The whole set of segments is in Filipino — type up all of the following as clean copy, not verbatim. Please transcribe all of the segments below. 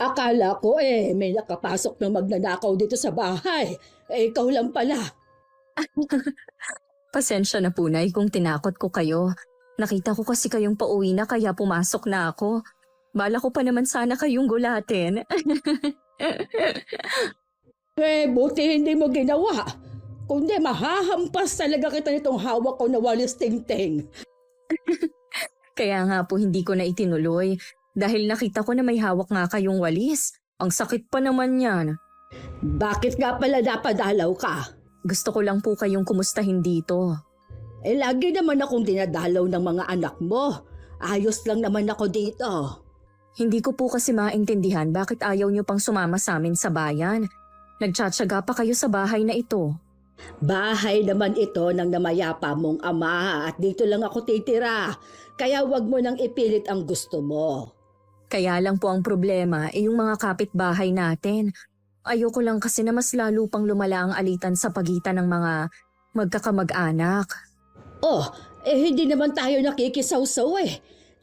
Akala ko may nakapasok ng magnanakaw dito sa bahay. Ikaw lang pala. Pasensya na po, Nay, kung tinakot ko kayo. Nakita ko kasi kayong pauwi na kaya pumasok na ako. Bala ko pa naman sana kayong gulatin. Buti hindi mo ginawa. Kundi mahahampas talaga kita nitong hawak ko na walis tingting. Kaya nga po hindi ko na itinuloy. Dahil nakita ko na may hawak nga kayong walis. Ang sakit pa naman yan. Bakit nga pala napadalaw ka? Gusto ko lang po kayong kumustahin dito. Lagi naman akong dinadalaw ng mga anak mo. Ayos lang naman ako dito. Hindi ko po kasi maintindihan bakit ayaw niyo pang sumama sa amin sa bayan. Nagtsatsaga pa kayo sa bahay na ito. Bahay naman ito ng namayapa mong ama at dito lang ako titira. Kaya wag mo nang ipilit ang gusto mo. Kaya lang po ang problema yung mga kapitbahay natin. Ayoko lang kasi na mas lalo pang lumala ang alitan sa pagitan ng mga magkakamag-anak. Hindi naman tayo nakikisawsaw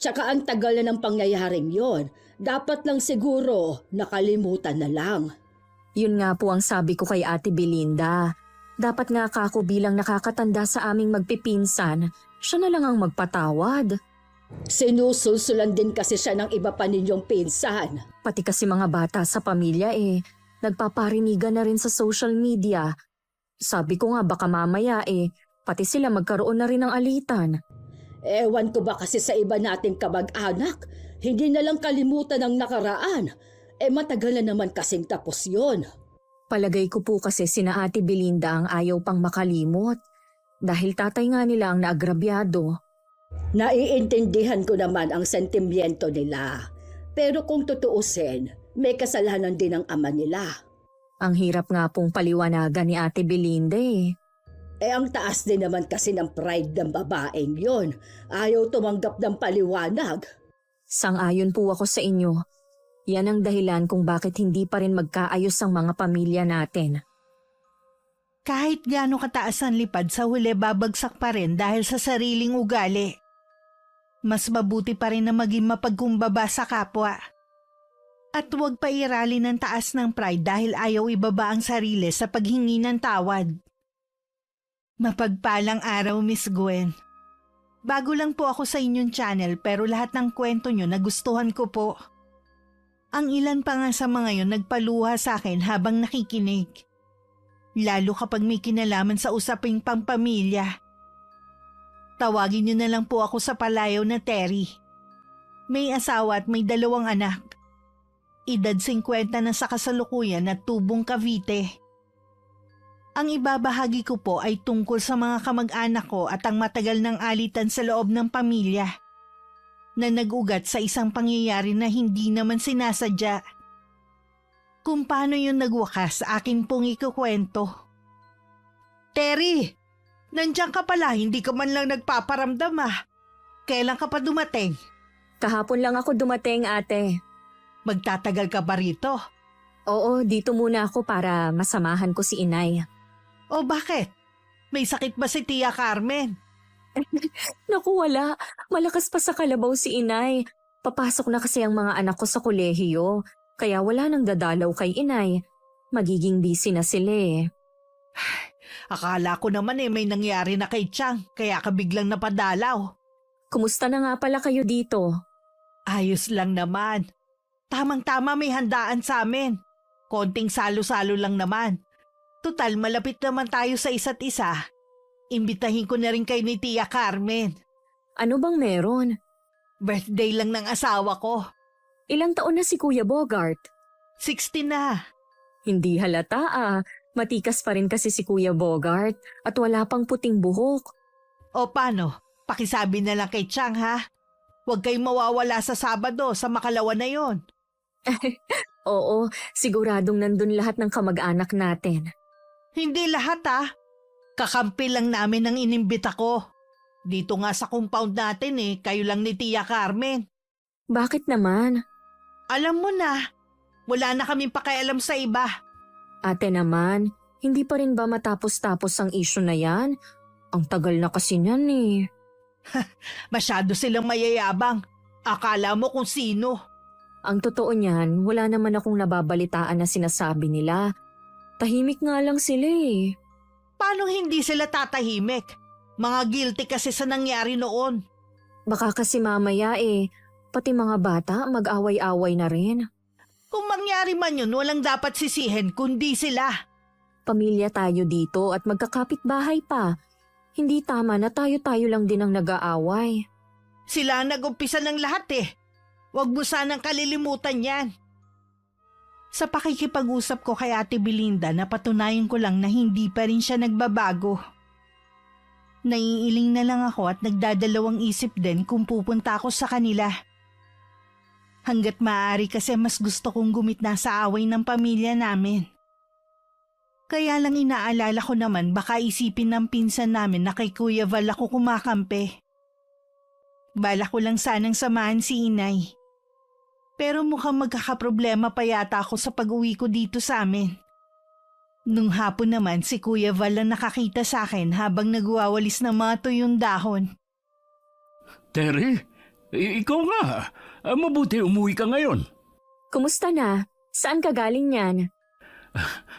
Tsaka ang tagal na ng pangyayaring yon. Dapat lang siguro nakalimutan na lang. Yun nga po ang sabi ko kay Ate Belinda. Dapat nga kako bilang nakakatanda sa aming magpipinsan, siya na lang ang magpatawad. Sinusulsulan din kasi siya ng iba pa ninyong pinsan. Pati kasi mga bata sa pamilya nagpaparinigan na rin sa social media. Sabi ko nga baka mamaya pati sila magkaroon na rin ng alitan. Ewan ko ba kasi sa iba nating kamag-anak, hindi na lang kalimutan ang nakaraan. Matagal na naman kasing tapos yon. Palagay ko po kasi sina Ate Belinda ang ayaw pang makalimot. Dahil tatay nga nila ang naagrabyado. Naiintindihan ko naman ang sentimiento nila. Pero kung tutuusin, may kasalanan din ang ama nila. Ang hirap nga pong paliwanagan ni Ate Belinda Ang taas din naman kasi ng pride ng babaeng yon. Ayaw tumanggap ng paliwanag. Sang-ayon po ako sa inyo. Yan ang dahilan kung bakit hindi pa rin magkaayos ang mga pamilya natin. Kahit gaano kataas ang lipad sa huli babagsak pa rin dahil sa sariling ugali. Mas mabuti pa rin na maging mapagkumbaba sa kapwa. At huwag pa irali ng taas ng pride dahil ayaw ibaba ang sarili sa paghingi ng tawad. Mapagpalang araw, Miss Gwen. Bago lang po ako sa inyong channel pero lahat ng kwento nyo nagustuhan ko po. Ang ilan pa nga sa mga yon nagpaluha sa akin habang nakikinig. Lalo kapag may kinalaman sa usaping pampamilya. Tawagin nyo na lang po ako sa palayaw na Terry. May asawa at may 2 anak. Edad 50 na sa kasalukuyan at tubong Cavite. Ang ibabahagi ko po ay tungkol sa mga kamag-anak ko at ang matagal ng alitan sa loob ng pamilya na nag-ugat sa isang pangyayari na hindi naman sinasadya. Kung paano yun nagwakas, akin pong ikukwento. Terry, nandiyan ka pala, hindi ka man lang nagpaparamdam Kailan ka pa dumating? Kahapon lang ako dumating, ate. Magtatagal ka ba rito? Oo, dito muna ako para masamahan ko si inay. O bakit? May sakit ba si Tia Carmen? Naku, wala. Malakas pa sa kalabaw si inay. Papasok na kasi ang mga anak ko sa kolehiyo. Kaya wala nang dadalaw kay inay. Magiging busy na sila Akala ko naman may nangyari na kay Chang, kaya ka biglang napadalaw. Kumusta na nga pala kayo dito? Ayos lang naman. Tamang-tama may handaan sa amin. Konting salo-salo lang naman. Tutal malapit naman tayo sa isa't isa. Imbitahin ko na rin kay ni Tia Carmen. Ano bang meron? Birthday lang ng asawa ko. Ilang taon na si Kuya Bogart? 60 na. Hindi halata Matikas pa rin kasi si Kuya Bogart at wala pang puting buhok. O paano? Pakisabi na lang kay Chang Huwag kayong mawawala sa Sabado sa Makalawa na yon. Oo, siguradong nandun lahat ng kamag-anak natin. Hindi lahat Kakampi lang namin ang inimbita ko. Dito nga sa compound natin kayo lang ni Tia Carmen. Bakit naman? Alam mo na, wala na kaming pakialam sa iba. Ate naman, hindi pa rin ba matapos-tapos ang issue na yan? Ang tagal na kasi niyan Masyado silang mayayabang. Akala mo kung sino. Ang totoo niyan, wala naman akong nababalitaan na sinasabi nila. Tahimik nga lang sila eh. Paano hindi sila tatahimik? Mga guilty kasi sa nangyari noon. Baka kasi mamaya pati mga bata mag-away-away na rin. Kung mangyari man yun, walang dapat sisihin kundi sila. Pamilya tayo dito at magkakapit-bahay pa. Hindi tama na tayo-tayo lang din ang nag-aaway. Sila ang nag-umpisa ng lahat eh. Huwag mo sanang kalilimutan yan. Sa pakikipag-usap ko kay Ate Belinda, napatunayan ko lang na hindi pa rin siya nagbabago. Naiiling na lang ako at nagdadalawang isip din kung pupunta ako sa kanila. Hanggat maaari kasi mas gusto kong gumitna sa away ng pamilya namin. Kaya lang inaalala ko naman baka isipin ng pinsan namin na kay Kuya Val ako kumakampi. Bala ko lang sanang samahan si Inay. Pero mukhang magkakaproblema pa yata ako sa pag-uwi ko dito sa amin. Nung hapon naman si Kuya Val ang nakakita sa akin habang nagwawalis ng mga tuyong dahon. Terry, ikaw nga. Mabuti umuwi ka ngayon. Kumusta na? Saan ka galing yan?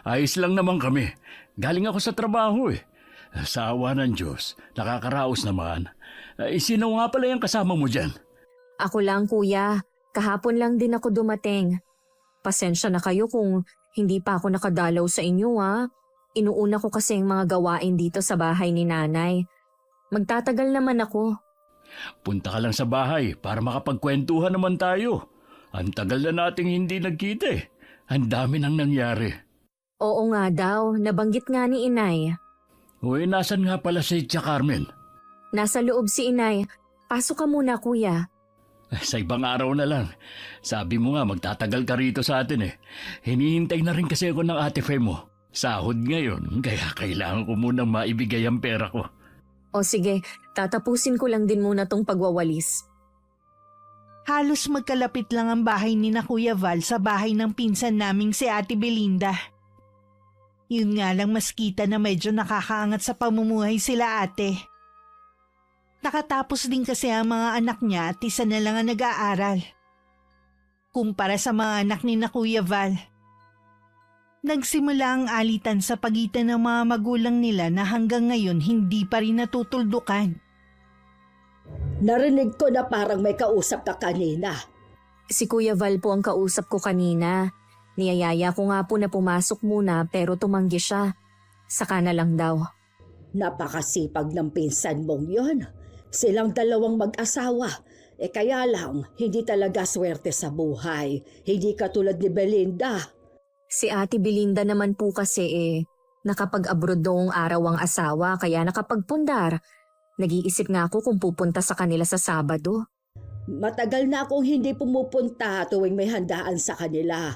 Ayos lang naman kami. Galing ako sa trabaho eh. Sa awa ng Diyos, nakakaraos naman. Sino nga pala yung kasama mo dyan? Ako lang kuya. Kahapon lang din ako dumating. Pasensya na kayo kung hindi pa ako nakadalaw sa inyo ha. Inuuna ko kasi ang mga gawain dito sa bahay ni nanay. Magtatagal naman ako. Punta ka lang sa bahay para makapagkwentuhan naman tayo. Ang tagal na nating hindi nagkita eh. Ang dami nang nangyari. Oo nga daw, nabanggit nga ni inay. Uy, nasan nga pala si Tia Carmen? Nasa loob si inay. Pasok ka muna kuya. Sa ibang araw na lang. Sabi mo nga magtatagal ka rito sa atin eh. Hinihintay na rin kasi ako ng Ate Fe mo. Sahod ngayon, kaya kailangan ko munang maibigay ang pera ko. O sige, tatapusin ko lang din muna tong pagwawalis. Halos magkalapit lang ang bahay ni na Kuya Val sa bahay ng pinsan naming si Ate Belinda. Yun nga lang mas kita na medyo nakakaangat sa pamumuhay sila ate. Nakatapos din kasi ang mga anak niya at isa na lang ang nag-aaral. Kumpara sa mga anak ni na Kuya Val. Nagsimula ang alitan sa pagitan ng mga magulang nila na hanggang ngayon hindi pa rin natutuldukan. Narinig ko na parang may kausap ka kanina. Si Kuya Val po ang kausap ko kanina. Niyayaya ko nga po na pumasok muna pero tumanggi siya. Saka na lang daw. Napakasipag ng pinsan mong yon. Silang dalawang mag-asawa. Kaya lang, hindi talaga swerte sa buhay. Hindi katulad ni Belinda. Si Ate Belinda naman po kasi nakapag-abroad noong araw ang asawa kaya nakapagpundar. Nag-iisip nga ako kung pupunta sa kanila sa Sabado. Matagal na akong hindi pumupunta tuwing may handaan sa kanila.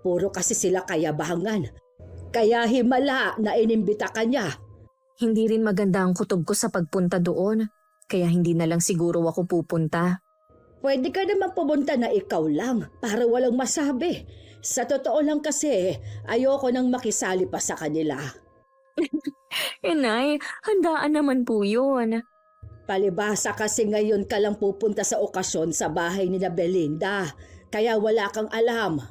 Puro kasi sila kayabangan. Kaya himala na inimbita ka niya. Hindi rin maganda ang kutob ko sa pagpunta doon. Kaya hindi na lang siguro ako pupunta. Pwede ka naman pumunta na ikaw lang para walang masabi. Sa totoo lang kasi, ayoko nang makisali pa sa kanila. Nay, handaan naman po yun. Palibasa kasi ngayon ka lang pupunta sa okasyon sa bahay ni na Belinda. Kaya wala kang alam.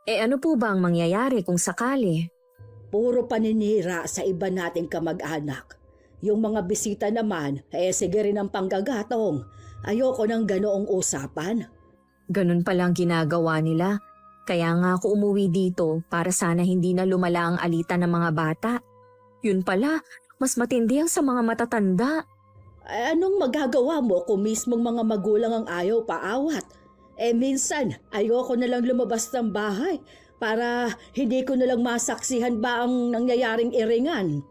Ano po ba ang mangyayari kung sakali? Puro paninira sa iba nating kamag-anak. Yung mga bisita naman, sige rin ang panggagatong. Ayoko ng ganoong usapan. Ganun palang ginagawa nila. Kaya nga ako umuwi dito para sana hindi na lumala ang alitan ng mga bata. Yun pala, mas matindi ang sa mga matatanda. Anong magagawa mo kung mismong mga magulang ang ayaw paawat? Minsan, ayoko na lang lumabas ng bahay para hindi ko na lang masaksihan ba ang nangyayaring iringan.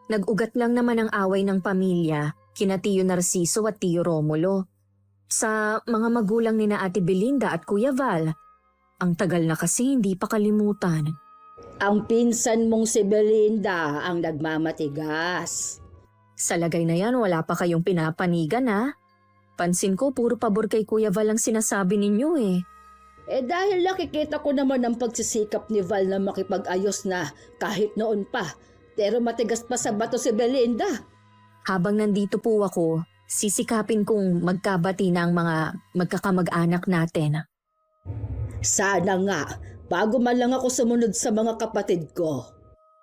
Nag-ugat lang naman ang away ng pamilya, kina Tio Narciso at Tio Romulo. Sa mga magulang ni na Ate Belinda at Kuya Val, ang tagal na kasi hindi pa kalimutan. Ang pinsan mong si Belinda ang nagmamatigas. Sa lagay na yan, wala pa kayong pinapanigan ha? Pansin ko, puro pabor kay Kuya Val ang sinasabi ninyo eh. Dahil nakikita ko naman ang pagsisikap ni Val na makipag-ayos na kahit noon pa. Pero matigas pa sa bato si Belinda. Habang nandito po ako, sisikapin kong magkabati na ang mga magkakamag-anak natin. Sana nga, bago man lang ako sumunod sa mga kapatid ko.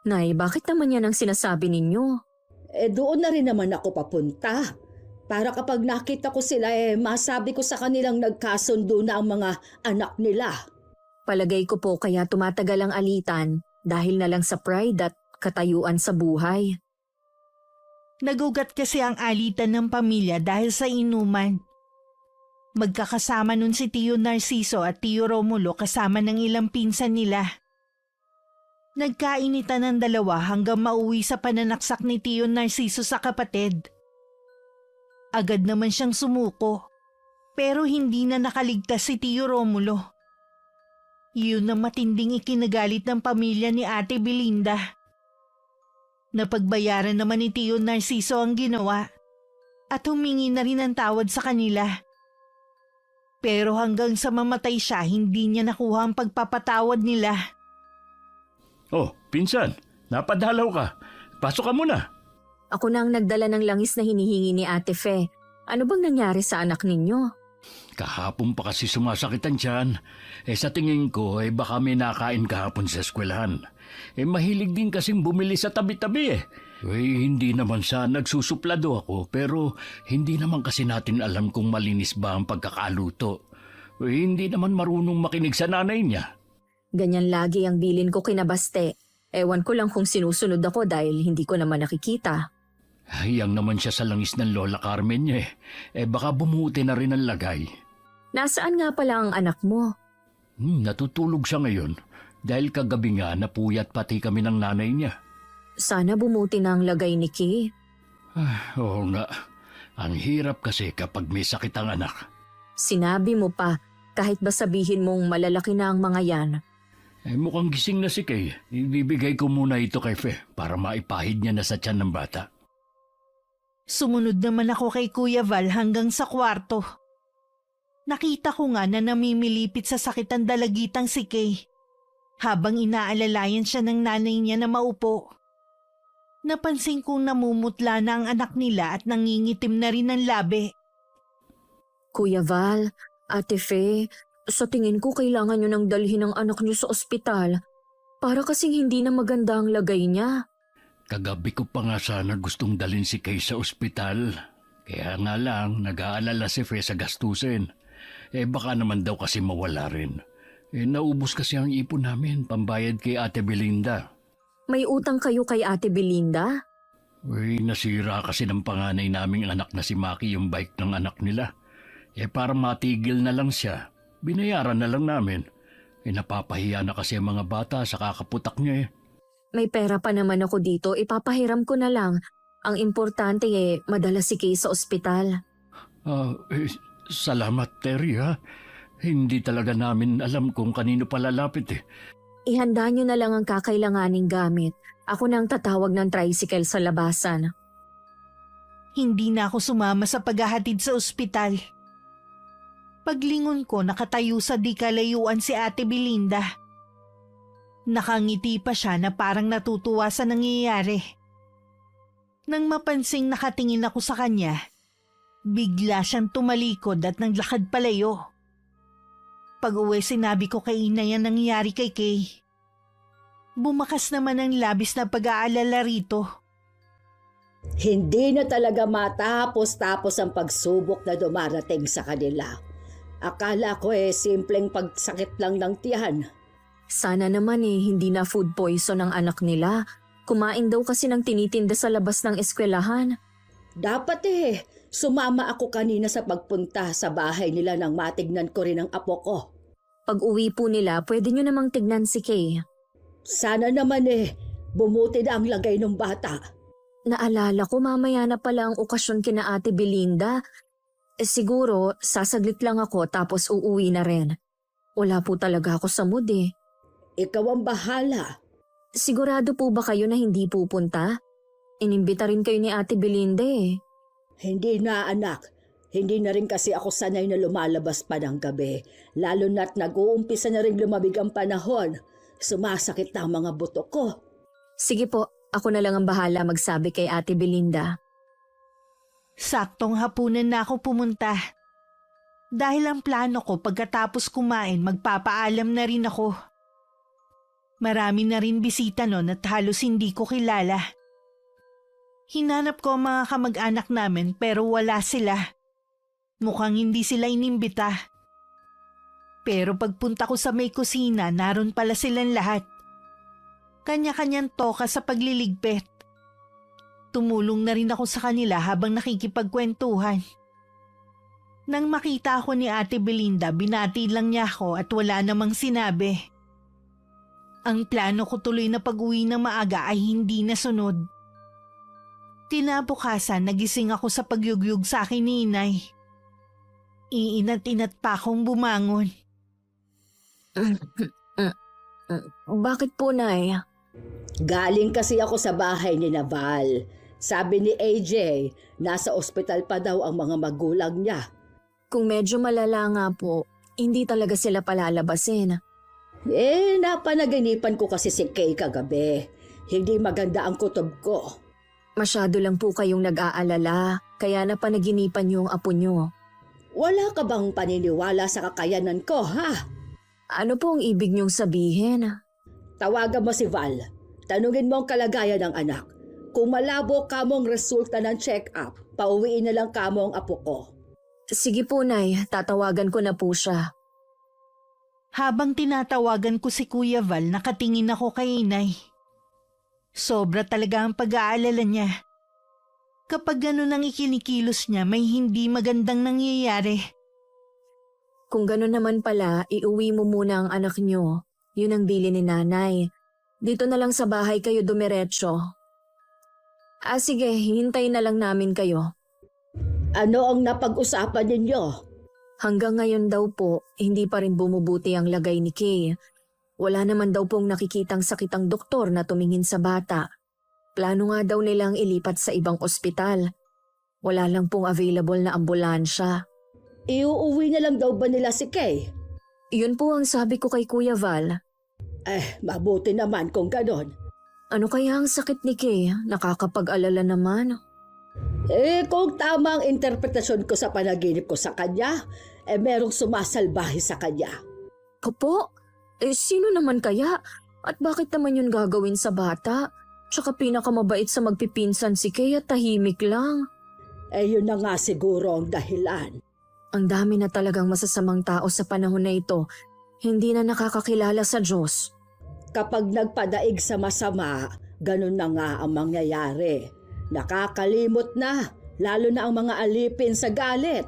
Nay, bakit naman yan ang sinasabi ninyo? Doon na rin naman ako papunta. Para kapag nakita ko sila masabi ko sa kanilang nagkasundo na ang mga anak nila. Palagay ko po kaya tumatagal ang alitan dahil na lang sa pride at katayuan sa buhay. Nagugat kasi ang alitan ng pamilya dahil sa inuman. Magkakasama nun si Tio Narciso at Tio Romulo kasama ng ilang pinsan nila. Nagkainitan ng dalawa hanggang mauwi sa pananaksak ni Tio Narciso sa kapatid. Agad naman siyang sumuko, pero hindi na nakaligtas si Tio Romulo. Yun ang matinding ikinagalit ng pamilya ni Ate Belinda. Napagbayaran naman ni Tio Narciso ang ginawa at humingi na rin ng tawad sa kanila. Pero hanggang sa mamatay siya, hindi niya nakuha ang pagpapatawad nila. Oh, pinsan, napadalaw ka. Pasok ka muna. Ako na ang nagdala ng langis na hinihingi ni Ate Fe. Ano bang nangyari sa anak ninyo? Kahapon pa kasi sumasakit ang tiyan. Sa tingin ko, baka may nakain kahapon sa eskwelahan. Mahilig din kasing bumili sa tabi-tabi. Hindi naman sa nagsusuplado ako, pero hindi naman kasi natin alam kung malinis ba ang pagkakaluto. Hindi naman marunong makinig sa nanay niya. Ganyan lagi ang bilin ko kinabaste. Ewan ko lang kung sinusunod ako dahil hindi ko naman nakikita. Hayang naman siya sa langis ng Lola Carmen niya baka bumuti na rin ang lagay. Nasaan nga pala ang anak mo? Natutulog siya ngayon. Dahil kagabi nga napuyat pati kami ng nanay niya. Sana bumuti na ang lagay ni Kay. Oo nga. Ang hirap kasi kapag may sakit ang anak. Sinabi mo pa, kahit ba sabihin mong malalaki na ang mga yan. Mukhang gising na si Kay. Ibibigay ko muna ito kay Fe para maipahid niya na sa tiyan ng bata. Sumunod naman ako kay Kuya Val hanggang sa kwarto. Nakita ko nga na namimilipit sa sakit ang dalagitang si Kay. Habang inaalalayan siya ng nanay niya na maupo. Napansin kong namumutla na ang anak nila at nangingitim na rin ang labi. Kuya Val, Ate Fe, sa tingin ko kailangan nyo nang dalhin ang anak nyo sa ospital. Para kasing hindi na maganda ang lagay niya. Kagabi ko pa nga sana gustong dalhin si Kay sa ospital. Kaya nga lang, nag-aalala si Fe sa gastusin. Baka naman daw kasi mawala rin. Naubos kasi ang ipon namin, pambayad kay Ate Belinda. May utang kayo kay Ate Belinda? Nasira kasi ng panganay naming anak na si Maki yung bike ng anak nila. Para matigil na lang siya, binayaran na lang namin. Napapahiya na kasi ang mga bata sa kakaputak niya May pera pa naman ako dito, ipapahiram ko na lang. Ang importante madala si Kay sa ospital. Salamat, Terry, ha? Hindi talaga namin alam kung kanino palalapit Ihanda nyo na lang ang kakailanganing gamit. Ako nang tatawag ng tricycle sa labasan. Hindi na ako sumama sa paghahatid sa ospital. Paglingon ko, nakatayo sa di kalayuan si Ate Belinda. Nakangiti pa siya na parang natutuwa sa nangyayari. Nang mapansing nakatingin ako sa kanya, bigla siyang tumalikod at naglakad palayo. Pag-uwi sinabi ko kay Inay ang nangyari kay Kay. Bumakas naman ang labis na pag-aalala rito. Hindi na talaga matapos-tapos ang pagsubok na dumarating sa kanila. Akala ko simpleng pagsakit lang ng tiyan. Sana naman hindi na food poison ang anak nila. Kumain daw kasi ng tinitinda sa labas ng eskwelahan. Dapat sumama ako kanina sa pagpunta sa bahay nila nang matignan ko rin ang apo ko. Pag uwi po nila, pwede nyo namang tignan si Kay. Sana naman bumuti na ang lagay ng bata. Naalala ko mamaya na pala ang okasyon kina Ate Belinda. Siguro, sasaglit lang ako tapos uuwi na rin. Wala po talaga ako sa mood Ikaw ang bahala. Sigurado po ba kayo na hindi pupunta? Inimbita rin kayo ni Ate Belinda Hindi na, anak. Hindi na rin kasi ako sanay na lumalabas pa ng gabi. Lalo na't nag-uumpisa na rin lumabig ang panahon. Sumasakit na ang mga buto ko. Sige po, ako na lang ang bahala magsabi kay Ate Belinda. Saktong hapunan na ako pumunta. Dahil ang plano ko pagkatapos kumain magpapaalam na rin ako. Marami na rin bisita noon at halos hindi ko kilala. Hinanap ko ang mga kamag-anak namin pero wala sila. Mukhang hindi sila inimbita. Pero pagpunta ko sa may kusina, naroon pala silang lahat. Kanya-kanyang toka sa pagliligpit. Tumulong na rin ako sa kanila habang nakikipagkwentuhan. Nang makita ako ni Ate Belinda, binati lang niya ako at wala namang sinabi. Ang plano ko tuloy na pag-uwi ng maaga ay hindi nasunod. Kinabukasan, nagising ako sa pagyugyug sa akin ni Inay. Iinat-inat pa akong bumangon. Bakit po, Nay? Galing kasi ako sa bahay ni Naval. Sabi ni AJ, nasa ospital pa daw ang mga magulang niya. Kung medyo malala nga po, hindi talaga sila palalabasin. Napanaginipan ko kasi si Kay kagabi. Hindi maganda ang kutob ko. Masyado lang po kayong nag-aalala, kaya napanaginipan yung apo nyo. Wala ka bang paniniwala sa kakayanan ko, ha? Ano po ang ibig niyong sabihin? Tawagan mo si Val. Tanungin mo ang kalagayan ng anak. Kung malabo ka mong resulta ng check-up, pauwiin na lang ka mo ang apo ko. Sige po, Nay. Tatawagan ko na po siya. Habang tinatawagan ko si Kuya Val, nakatingin ako kay Inay. Sobra talaga ang pag-aalala niya. Kapag ganun ang ikinikilos niya, may hindi magandang nangyayari. Kung gano'n naman pala, iuwi mo muna ang anak nyo. Yun ang bili ni Nanay. Dito na lang sa bahay kayo dumiretso. Sige, hintayin na lang namin kayo. Ano ang napag-usapan ninyo? Hanggang ngayon daw po, hindi pa rin bumubuti ang lagay ni Kay. Wala naman daw pong nakikitang sakit ang doktor na tumingin sa bata. Plano nga daw nilang ilipat sa ibang ospital. Wala lang pong available na ambulansya. Iuuwi na lang daw ba nila si Kay? Yun po ang sabi ko kay Kuya Val. Mabuti naman kung ganon. Ano kaya ang sakit ni Kay? Nakakapag-alala naman. Kung tama ang interpretasyon ko sa panaginip ko sa kanya, merong sumasalbahe sa kanya. Opo? Sino naman kaya? At bakit naman yun gagawin sa bata? Tsaka pinakamabait sa magpipinsan si Kay at tahimik lang. Yun na nga siguro ang dahilan. Ang dami na talagang masasamang tao sa panahon na ito. Hindi na nakakakilala sa Diyos. Kapag nagpadaig sa masama, ganun na nga ang mangyayari. Nakakalimot na, lalo na ang mga alipin sa galit.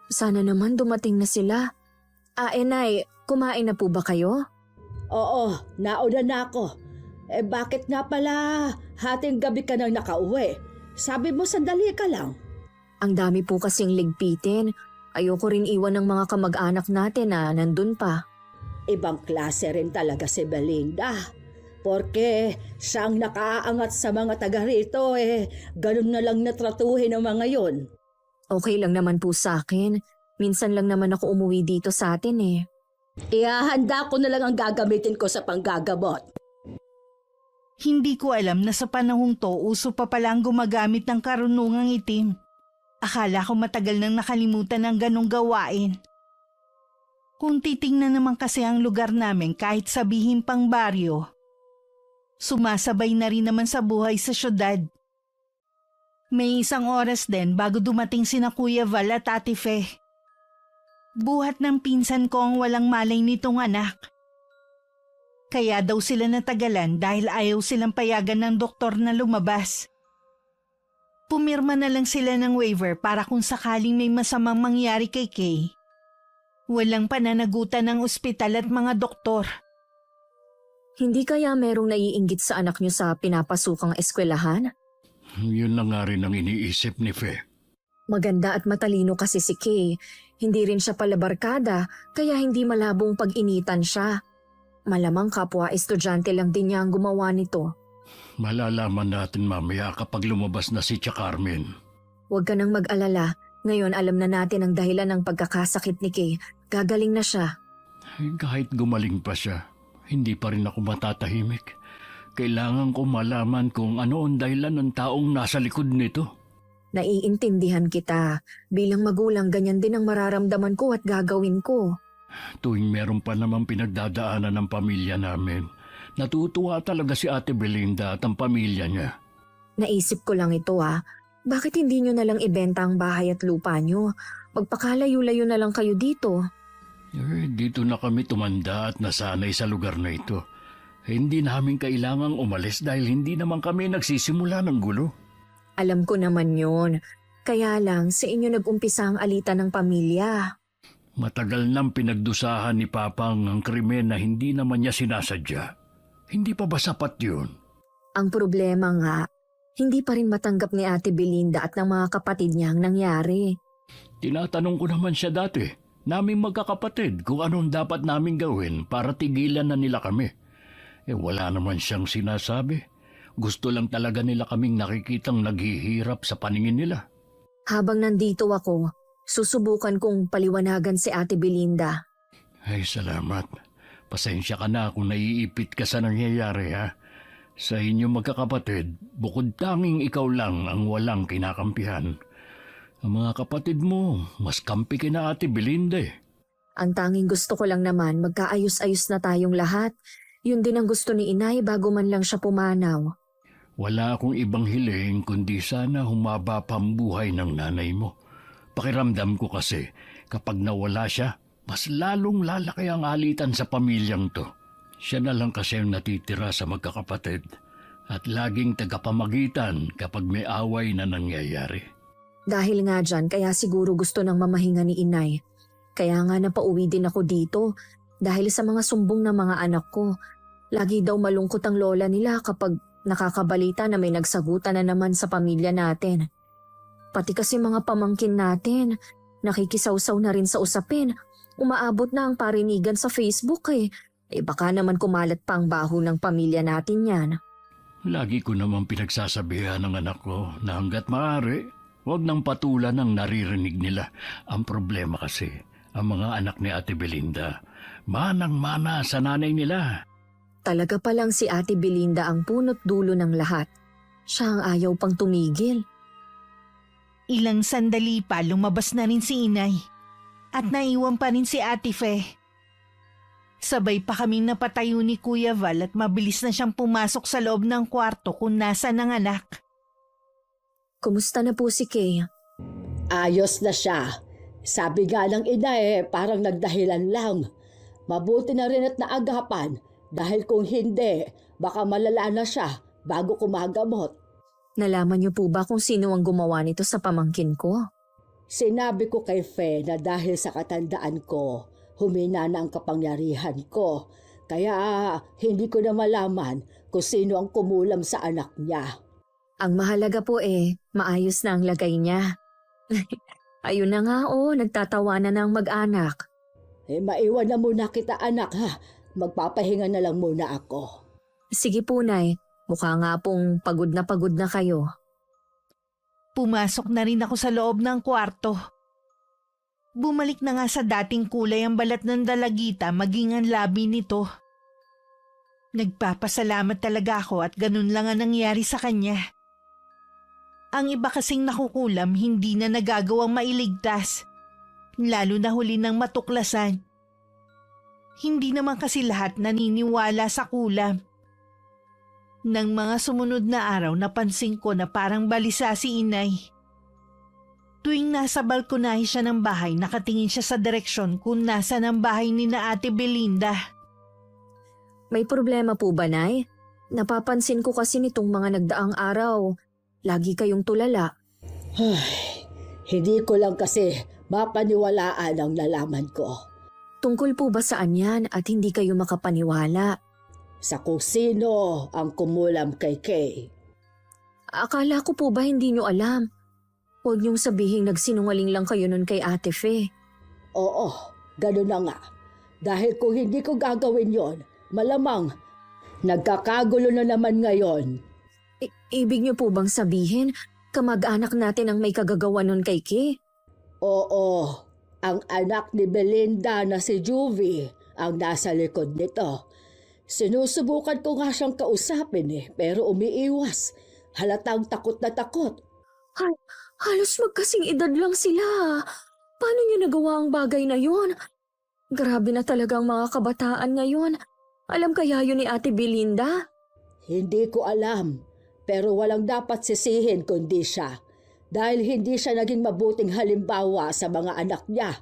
Sana naman dumating na sila. Nay, kumain na po ba kayo? Oo, nauna na ako. Bakit nga pala hating gabi ka nang nakauwi? Sabi mo sandali ka lang. Ang dami po kasing ligpitin. Ayoko rin iwan ng mga kamag-anak natin na nandun pa. Ibang klase rin talaga si Belinda. Porque siyang nakaangat sa mga taga rito, ganun na lang natratuhin ang mga yon. Okay lang naman po sa akin. Minsan lang naman ako umuwi dito sa atin eh. Ihahanda ko na lang ang gagamitin ko sa panggagamot. Hindi ko alam na sa panahong to, uso pa palang gumagamit ng karunungang itim. Akala ko matagal nang nakalimutan ang ganong gawain. Kung titingnan naman kasi ang lugar namin kahit sabihin pang baryo, sumasabay na rin naman sa buhay sa syudad. May isang oras din bago dumating sina Kuya Val at Ate Fe. Buhat ng pinsan ko ang walang malay nitong anak. Kaya daw sila natagalan dahil ayaw silang payagan ng doktor na lumabas. Pumirma na lang sila ng waiver para kung sakaling may masamang mangyari kay Kay, walang pananagutan ng ospital at mga doktor. Hindi kaya merong naiinggit sa anak niyo sa pinapasukang eskwelahan? Yun na nga rin ang iniisip ni Fe. Maganda at matalino kasi si Kay. Hindi rin siya palabarkada, kaya hindi malabong pag-initan siya. Malamang kapwa estudyante lang din niya ang gumawa nito. Malalaman natin mamaya kapag lumabas na si Tia Carmen. Huwag ka nang mag-alala. Ngayon alam na natin ang dahilan ng pagkakasakit ni Kay. Gagaling na siya. Kahit gumaling pa siya, hindi pa rin ako matatahimik. Kailangan ko malaman kung ano ang dahilan ng taong nasa likod nito. Naiintindihan kita. Bilang magulang, ganyan din ang mararamdaman ko at gagawin ko. Tuwing meron pa namang pinagdadaanan ng pamilya namin, natutuwa talaga si Ate Belinda at ang pamilya niya. Naisip ko lang ito Bakit hindi nyo nalang ibenta ang bahay at lupa nyo? Magpakalayo-layo na lang kayo dito. Dito na kami tumanda at nasanay sa lugar na ito. Hindi namin kailangang umalis dahil hindi naman kami nagsisimula ng gulo. Alam ko naman yon. Kaya lang sa inyo nag-umpisa ang alitan ng pamilya. Matagal nang pinagdusahan ni Papang ang krimen na hindi naman niya sinasadya. Hindi pa ba sapat yun? Ang problema nga, hindi pa rin matanggap ni Ate Belinda at ng mga kapatid niya ang nangyari. Tinatanong ko naman siya dati, naming magkakapatid, kung anong dapat naming gawin para tigilan na nila kami. Wala naman siyang sinasabi. Gusto lang talaga nila kaming nakikitang naghihirap sa paningin nila. Habang nandito ako, susubukan kong paliwanagan si Ate Belinda. Ay, salamat. Pasensya ka na kung naiipit ka sa nangyayari, ha? Sa inyong magkakapatid, bukod tanging ikaw lang ang walang kinakampihan. Ang mga kapatid mo, mas kampi kina Ate Belinda eh. Ang tanging gusto ko lang naman, magkaayos-ayos na tayong lahat. Yun din ang gusto ni Inay bago man lang siya pumanaw. Wala akong ibang hiling kundi sana humaba pa ang buhay ng nanay mo. Pakiramdam ko kasi, kapag nawala siya, mas lalong lalaki ang alitan sa pamilyang to. Siya na lang kasi ang natitira sa magkakapatid at laging tagapamagitan kapag may away na nangyayari. Dahil nga dyan, kaya siguro gusto ng mamahinga ni Inay. Kaya nga napauwi din ako dito dahil sa mga sumbong ng mga anak ko. Lagi daw malungkot ang lola nila kapag nakakabalita na may nagsagutan na naman sa pamilya natin. Pati kasi mga pamangkin natin, nakikisawsaw na rin sa usapin. Umaabot na ang parinigan sa Facebook baka naman kumalat pa ang baho ng pamilya natin yan. Lagi ko naman pinagsasabihan ng anak ko na hanggat maaari, huwag nang patulan ang naririnig nila. Ang problema kasi, ang mga anak ni Ate Belinda, manang-mana sa nanay nila. Talaga palang si Ate Belinda ang punot dulo ng lahat. Siya ang ayaw pang tumigil. Ilang sandali pa lumabas na rin si Inay at naiwan pa rin si Ate Fe. Sabay pa kaming napatayo ni Kuya Val at mabilis na siyang pumasok sa loob ng kwarto kung nasaan ang anak. Kumusta na po si Kay? Ayos na siya. Sabi nga ng ina parang nagdahilan lang. Mabuti na rin at naagapan dahil kung hindi, baka malala na siya bago kumagamot. Nalaman niyo po ba kung sino ang gumawa nito sa pamangkin ko? Sinabi ko kay Fe na dahil sa katandaan ko, humina na ang kapangyarihan ko. Kaya hindi ko na malaman kung sino ang kumulam sa anak niya. Ang mahalaga po maayos na ang lagay niya. Ayun na nga nagtatawanan na ang mag-anak. Maiwan na muna kita anak ha. Magpapahinga na lang muna ako. Sige po, Nay. Mukha nga pong pagod na kayo. Pumasok na rin ako sa loob ng kwarto. Bumalik na nga sa dating kulay ang balat ng dalagita maging ang labi nito. Nagpapasalamat talaga ako at ganun lang ang nangyari sa kanya. Ang iba kasing nakukulam hindi na nagagawang mailigtas, lalo na huli ng matuklasan. Hindi naman kasi lahat naniniwala sa kulam. Nang mga sumunod na araw napansin ko na parang balisa si Inay. Tuwing nasa balkonahe siya ng bahay, nakatingin siya sa direksyon kung nasa ng bahay ni na Ate Belinda. May problema po ba, Nay? Napapansin ko kasi nitong mga nagdaang araw. Lagi kayong tulala. Hindi ko lang kasi mapaniwalaan ang nalaman ko. Tungkol po ba saan yan at hindi kayo makapaniwala? Sa kung sino ang kumulam kay Kay. Akala ko po ba hindi nyo alam? Huwag niyong sabihin nagsinungaling lang kayo nun kay Ate Fe. Oo, ganun na nga. Dahil kung hindi ko gagawin yon, malamang nagkakagulo na naman ngayon. Ibig niyo po bang sabihin kamag-anak natin ang may kagagawa nun kay Kay? Oo, ang anak ni Belinda na si Juvie ang nasa likod nito. Sinusubukan ko nga siyang kausapin pero umiiwas. Halatang takot na takot. Halos magkasing edad lang sila. Paano niyo nagawa ang bagay na yun? Grabe na talagang mga kabataan ngayon. Alam kaya yun ni Ate Belinda? Hindi ko alam, pero walang dapat sisihin kundi siya. Dahil hindi siya naging mabuting halimbawa sa mga anak niya.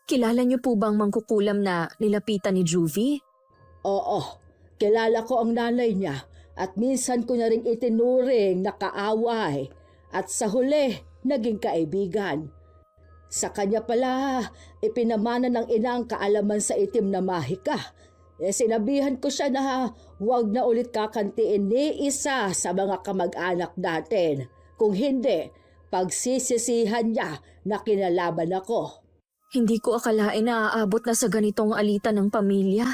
Kilala niyo po bang mangkukulam na nilapitan ni Juvie? Oo, kilala ko ang nanay niya at minsan ko na rin itinuring na kaaway at sa huli naging kaibigan. Sa kanya pala, ipinamana ng ina ang kaalaman sa itim na mahika. Sinabihan ko siya na huwag na ulit kakantiin ni isa sa mga kamag-anak natin. Kung hindi, pagsisisihan niya na kinalaban ako. Hindi ko akalain na aabot na sa ganitong alitan ng pamilya.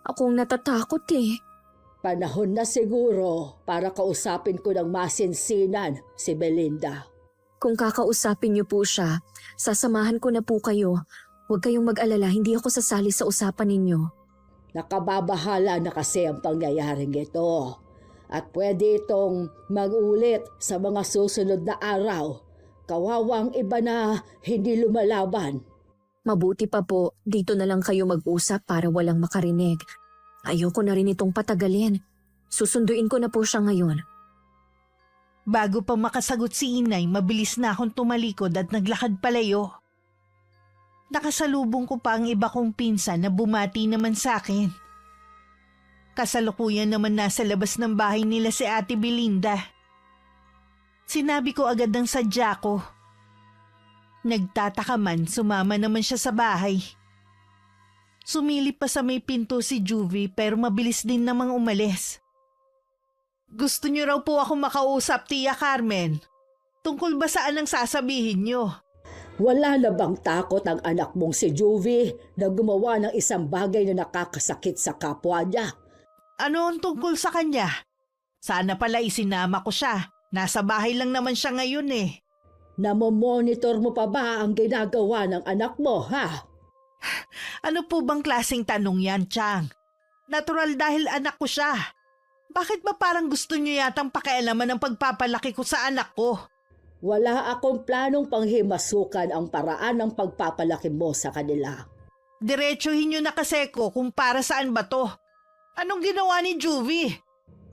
Akong natatakot eh. Panahon na siguro para kausapin ko ng masinsinan si Belinda. Kung kakausapin niyo po siya, sasamahan ko na po kayo. Huwag kayong mag-alala, hindi ako sasali sa usapan ninyo. Nakababahala na kasi ang pangyayaring ito. At pwede itong mag-ulit sa mga susunod na araw. Kawawang iba na hindi lumalaban. Mabuti pa po, dito na lang kayo mag-usap para walang makarinig. Ayoko na rin itong patagalin. Susunduin ko na po siya ngayon. Bago pa makasagot si inay, mabilis na akong tumalikod at naglakad palayo. Nakasalubong ko pa ang iba kong pinsan na bumati naman sa akin. Kasalukuyan naman nasa labas ng bahay nila si Ate Belinda. Sinabi ko agad ang sadya ko. Nagtataka man, sumama naman siya sa bahay. Sumilip pa sa may pinto si Juvie pero mabilis din namang umalis. Gusto niyo raw po ako makausap, Tia Carmen. Tungkol ba saan ang sasabihin niyo? Wala na bang takot ang anak mong si Juvie na gumawa ng isang bagay na nakakasakit sa kapwa niya? Ano ang tungkol sa kanya? Sana pala isinama ko siya. Nasa bahay lang naman siya ngayon eh. Namomonitor mo pa ba ang ginagawa ng anak mo, ha? Ano po bang klaseng tanong yan, Chang? Natural dahil anak ko siya. Bakit ba parang gusto niyo yatang pakialaman ang pagpapalaki ko sa anak ko? Wala akong planong panghimasukan ang paraan ng pagpapalaki mo sa kanila. Diretsuhin niyo na kasi ko kung para saan ba to. Anong ginawa ni Juvie?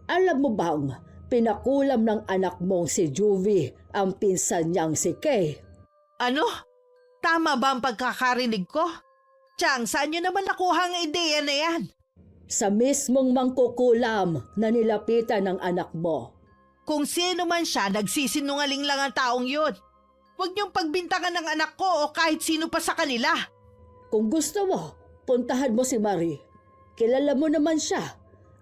Alam mo bang pinakulam ng anak mong si Juvie ang pinsan niyang si Kay? Ano? Tama ba ang pagkakarinig ko? Chang, saan niyo naman nakuha ang ideya na yan? Sa mismong mangkukulam na nilapitan ng anak mo. Kung sino man siya, nagsisinungaling lang ang taong yun. Huwag niyong pagbintangan ng anak ko o kahit sino pa sa kanila. Kung gusto mo, puntahan mo si Marie. Kilala mo naman siya,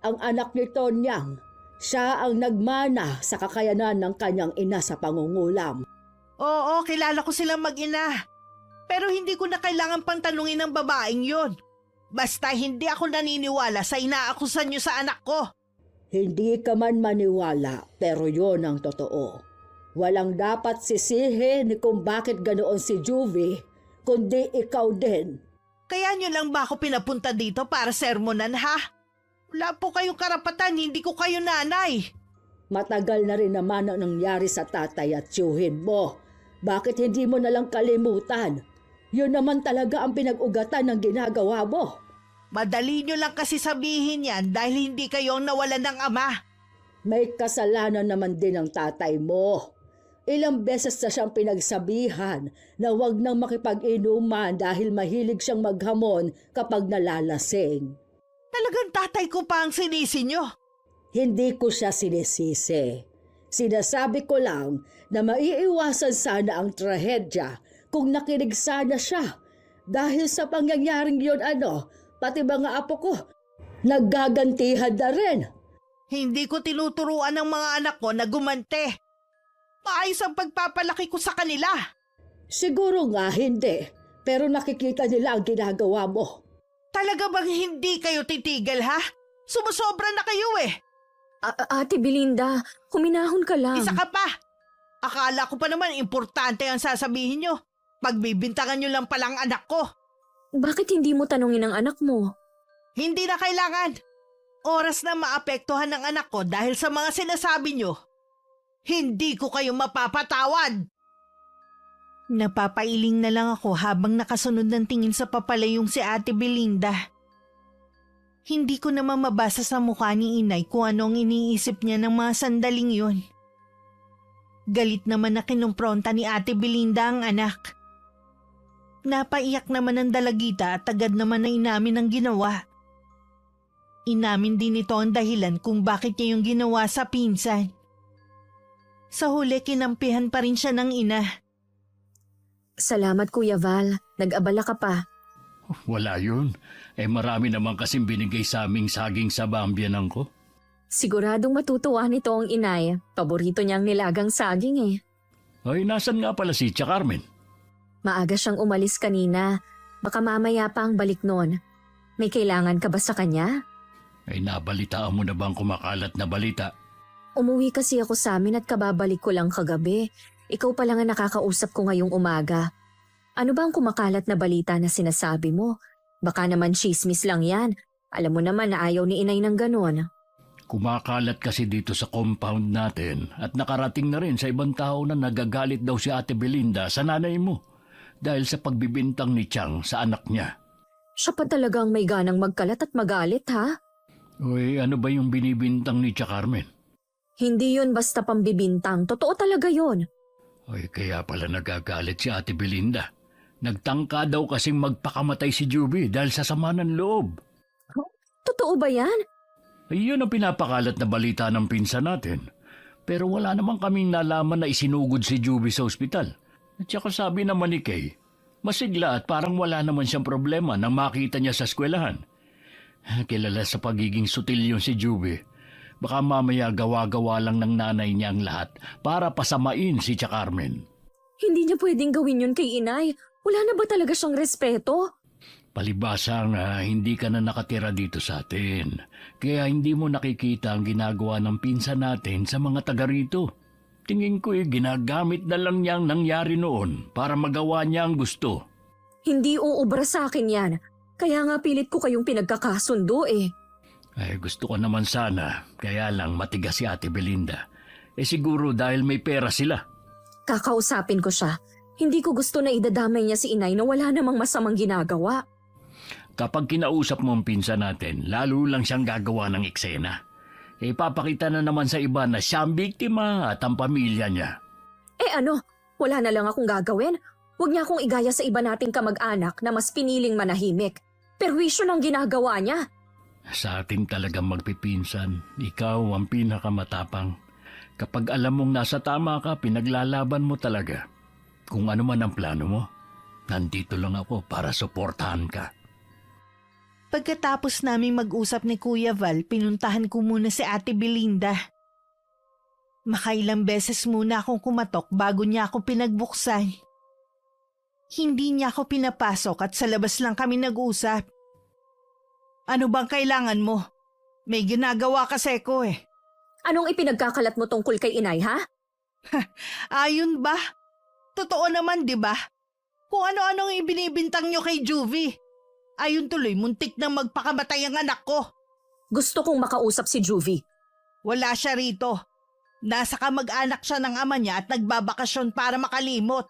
ang anak ni Tonyang. Siya ang nagmana sa kakayanan ng kanyang ina sa pangungulam. Oo, kilala ko silang mag-ina. Pero hindi ko na kailangan pang tanungin ng babaeng yon. Basta hindi ako naniniwala sa inaakusan niyo sa anak ko. Hindi ka man maniwala, pero yon ang totoo. Walang dapat sisihin kung bakit ganoon si Juvie, kundi ikaw din. Kaya niyo lang ba ako pinapunta dito para sermonan, ha? Wala po kayong karapatan, hindi ko kayo nanay. Matagal na rin naman ang nangyari sa tatay at tiyuhin mo. Bakit hindi mo nalang kalimutan? Yun naman talaga ang pinag-ugatan ng ginagawa mo. Madali niyo lang kasi sabihin yan dahil hindi kayo ang nawalan ng ama. May kasalanan naman din ang tatay mo. Ilang beses na siyang pinagsabihan na huwag nang makipag-inuman dahil mahilig siyang maghamon kapag nalalasing. Talagang tatay ko pa ang sinisi niyo. Hindi ko siya sinisisi. Sinasabi ko lang na maiiwasan sana ang trahedya kung nakinig sana siya. Dahil sa pangyayaring yun pati mga apo ko, naggagantihan na rin. Hindi ko tinuturuan ng mga anak ko na gumante. Maayos ang pagpapalaki ko sa kanila. Siguro nga hindi, pero nakikita nila ang ginagawa mo. Talaga bang hindi kayo titigil, ha? Sumusobra na kayo eh. Ate Belinda, huminahon ka lang. Isa ka pa. Akala ko pa naman importante ang sasabihin nyo. Pagbibintangan nyo lang palang anak ko. Bakit hindi mo tanungin ang anak mo? Hindi na kailangan. Oras na maapektuhan ng anak ko dahil sa mga sinasabi nyo. Hindi ko kayo mapapatawad. Napapailing na lang ako habang nakasunod ng tingin sa papalayong si Ate Belinda. Hindi ko naman mabasa sa mukha ni Inay kung anong iniisip niya ng mga sandaling yun. Galit naman na kinumpronta ni Ate Belinda ang anak. Napaiyak naman ang dalagita at agad naman na inamin ang ginawa. Inamin din ito ang dahilan kung bakit niya yung ginawa sa pinsan. Sa huli, kinampihan pa rin siya ng ina. Salamat Kuya Val, nag-abala ka pa. Wala yun. Marami naman kasing binigay sa aming saging sa bambiyanan ko. Siguradong matutuwa nito ang inay. Paborito niyang nilagang saging eh. Ay, nasan nga pala si Tia Carmen? Maaga siyang umalis kanina. Baka mamaya pa ang balik nun. May kailangan ka ba sa kanya? Ay, nabalitaan mo na bang kumakalat na balita? Umuwi kasi ako sa amin at kababalik ko lang kagabi. Ikaw pa lang ang nakakausap ko ngayong umaga. Ano ba ang kumakalat na balita na sinasabi mo? Baka naman chismis lang yan. Alam mo naman na ayaw ni inay ng ganon. Kumakalat kasi dito sa compound natin at nakarating na rin sa ibang tao na nagagalit daw si Ate Belinda sa nanay mo dahil sa pagbibintang ni Chang sa anak niya. Siya pa talagang may ganang magkalat at magalit ha? Uy, ano ba yung binibintang ni Tia Carmen? Hindi yun basta pambibintang. Totoo talaga yun. Ay, kaya pala nagagalit si Ate Belinda. Nagtangka daw kasing magpakamatay si Juby dahil sa sama ng loob. Totoo ba yan? Ay, yun ang pinapakalat na balita ng pinsan natin. Pero wala naman kaming nalaman na isinugod si Juby sa ospital. At saka sabi naman ni Kay, masigla at parang wala naman siyang problema nang makita niya sa eskwelahan. Kilala sa pagiging sutil yun si Juby. Baka mamaya gawa-gawa lang ng nanay niya ang lahat para pasamain si Tia Carmen. Hindi niya pwedeng gawin yun kay inay. Wala na ba talaga siyang respeto? Palibasa nga, hindi ka na nakatira dito sa atin. Kaya hindi mo nakikita ang ginagawa ng pinsan natin sa mga taga rito. Tingin ko ginagamit na lang niya ang nangyari noon para magawa niya ang gusto. Hindi uubra sa akin yan. Kaya nga pilit ko kayong pinagkakasundo eh. Ay, gusto ko naman sana, kaya lang matigas si Ate Belinda. Siguro dahil may pera sila. Kakausapin ko siya. Hindi ko gusto na idadamay niya si inay na wala namang masamang ginagawa. Kapag kinausap mo ang pinsan natin, lalo lang siyang gagawa ng eksena. Papakita na naman sa iba na siya ang biktima at ang pamilya niya. Ano? Wala na lang akong gagawin? Huwag niya akong igaya sa iba nating kamag-anak na mas piniling manahimik. Perwisyo ng ginagawa niya. Sa atin talagang magpipinsan, ikaw ang pinakamatapang. Kapag alam mong nasa tama ka, pinaglalaban mo talaga. Kung ano man ang plano mo, nandito lang ako para suportahan ka. Pagkatapos naming mag-usap ni Kuya Val, pinuntahan ko muna si Ate Belinda. Makailang beses muna akong kumatok bago niya ako pinagbuksan. Hindi niya ako pinapasok at sa labas lang kami nag-usap. Ano bang kailangan mo? May ginagawa kasi ko eh. Anong ipinagkakalat mo tungkol kay inay, ha? Ayun ba? Totoo naman, di ba? Kung ano-anong ibinibintang nyo kay Juvie. Ayun tuloy, muntik nang magpakamatay ang anak ko. Gusto kong makausap si Juvie. Wala siya rito. Nasa kamag-anak siya ng ama niya at nagbabakasyon para makalimot.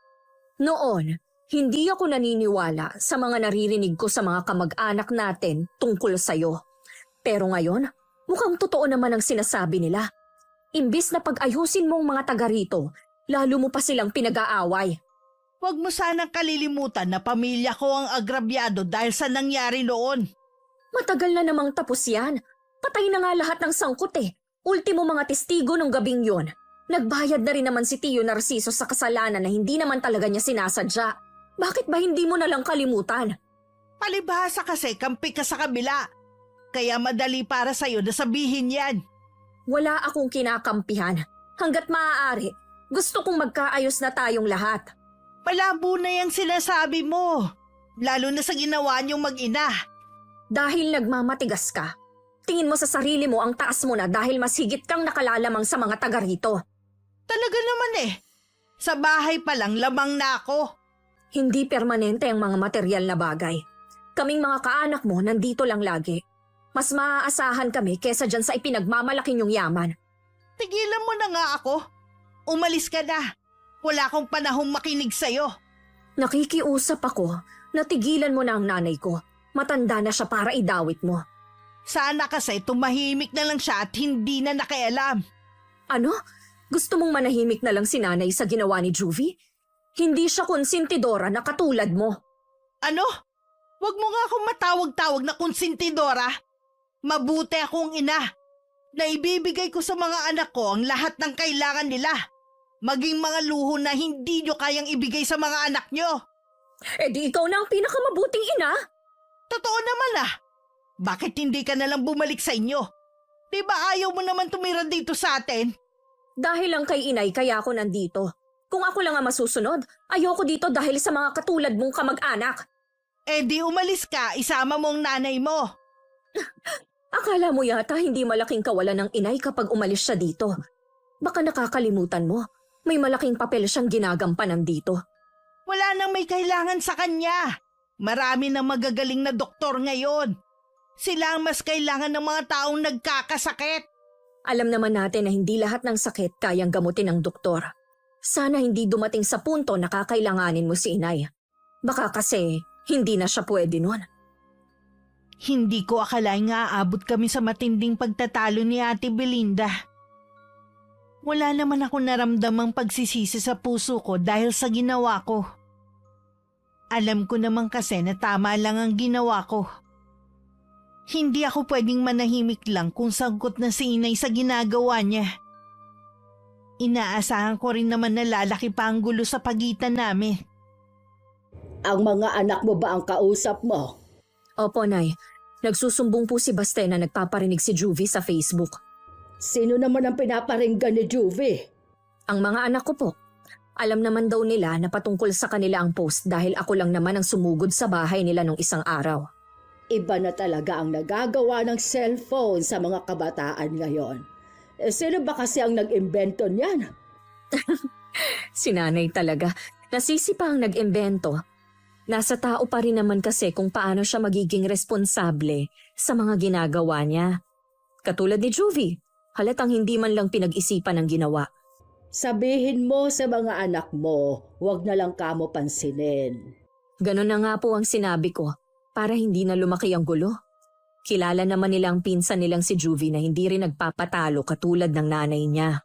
Noon, hindi ako naniniwala sa mga naririnig ko sa mga kamag-anak natin tungkol sa'yo. Pero ngayon, mukhang totoo naman ang sinasabi nila. Imbis na pag-ayusin mong mga taga rito, lalo mo pa silang pinag-aaway. Huwag mo sanang kalilimutan na pamilya ko ang agrabyado dahil sa nangyari noon. Matagal na namang tapos yan. Patay na nga lahat ng sangkot eh. Ultimo mga testigo nung gabing yon. Nagbayad na rin naman si Tio Narciso sa kasalanan na hindi naman talaga niya sinasadya. Bakit ba hindi mo nalang kalimutan? Palibhasa kasi kampi ka sa kabila. Kaya madali para sa'yo na sabihin yan. Wala akong kinakampihan. Hanggat maaari, gusto kong magkaayos na tayong lahat. Malabo na yung sinasabi mo. Lalo na sa ginawa niyong mag-ina. Dahil nagmamatigas ka, tingin mo sa sarili mo ang taas mo na dahil mas higit kang nakalalamang sa mga taga rito. Talaga naman eh. Sa bahay pa lang lamang na ako. Hindi permanente ang mga material na bagay. Kaming mga kaanak mo nandito lang lagi. Mas maaasahan kami kesa dyan sa ipinagmamalaki niyong yaman. Tigilan mo na nga ako. Umalis ka na. Wala akong panahong makinig sa'yo. Nakikiusap ako. Natigilan mo na ang nanay ko. Matanda na siya para idawit mo. Sana kasi tumahimik na lang siya at hindi na nakialam. Ano? Gusto mong manahimik na lang si nanay sa ginawa ni Juvie? Hindi siya konsentidora na katulad mo. Ano? Huwag mo nga akong matawag-tawag na konsentidora. Mabuti akong ina. Naibibigay ko sa mga anak ko ang lahat ng kailangan nila. Maging mga luho na hindi nyo kayang ibigay sa mga anak nyo. Eh di ikaw na ang pinakamabuting ina. Totoo naman ah. Bakit hindi ka nalang bumalik sa inyo? Di ba ayaw mo naman tumira dito sa atin? Dahil lang kay inay kaya ako nandito. Kung ako lang ang masusunod, ayoko dito dahil sa mga katulad mong kamag-anak. Eh di umalis ka, isama mo ang nanay mo. Akala mo yata hindi malaking kawalan ng inay kapag umalis siya dito. Baka nakakalimutan mo, may malaking papel siyang ginagampanan dito. Wala nang may kailangan sa kanya. Marami nang magagaling na doktor ngayon. Sila ang mas kailangan ng mga taong nagkakasakit. Alam naman natin na hindi lahat ng sakit kayang gamutin ng doktor. Sana hindi dumating sa punto na kakailanganin mo si inay. Baka kasi hindi na siya pwede nun. Hindi ko akalaing aabot kami sa matinding pagtatalo ni Ate Belinda. Wala naman ako naramdamang pagsisisi sa puso ko dahil sa ginawa ko. Alam ko naman kasi na tama lang ang ginawa ko. Hindi ako pwedeng manahimik lang kung sangkot na si inay sa ginagawa niya. Inaasahan ko rin naman na lalaki pa ang gulo sa pagitan namin. Ang mga anak mo ba ang kausap mo? Opo, Nay. Nagsusumbong po si Baste na nagpaparinig si Juvie sa Facebook. Sino naman ang pinaparinggan ni Juvie? Ang mga anak ko po. Alam naman daw nila na patungkol sa kanila ang post dahil ako lang naman ang sumugod sa bahay nila nung isang araw. Iba na talaga ang nagagawa ng cellphone sa mga kabataan ngayon. Sino ba kasi ang nag-imbento niyan? Si nanay talaga. Nasisi pa ang nag-imbento. Nasa tao pa rin naman kasi kung paano siya magiging responsable sa mga ginagawa niya. Katulad ni Juvie, halatang hindi man lang pinag-isipan ang ginawa. Sabihin mo sa mga anak mo, huwag na lang kamo pansinin. Ganon na nga po ang sinabi ko para hindi na lumaki ang gulo. Kilala naman nila ang pinsan nilang si Juvie na hindi rin nagpapatalo katulad ng nanay niya.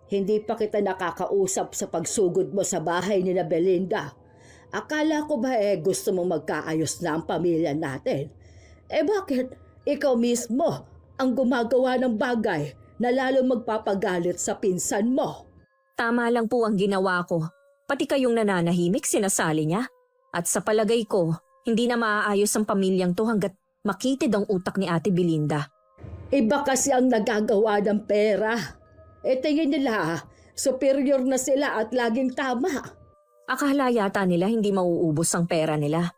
Hindi pa kita nakakausap sa pagsugod mo sa bahay ni na Belinda. Akala ko ba gusto mong magkaayos na ang pamilya natin? Bakit ikaw mismo ang gumagawa ng bagay na lalo magpapagalit sa pinsan mo? Tama lang po ang ginawa ko. Pati kayong nananahimik sinasali niya. At sa palagay ko, hindi na maaayos ang pamilyang to hanggat makitid ang utak ni Ate Belinda. Iba kasi ang nagagawa ng pera. Tingin nila, superior na sila at laging tama. Akala yata nila hindi mauubos ang pera nila.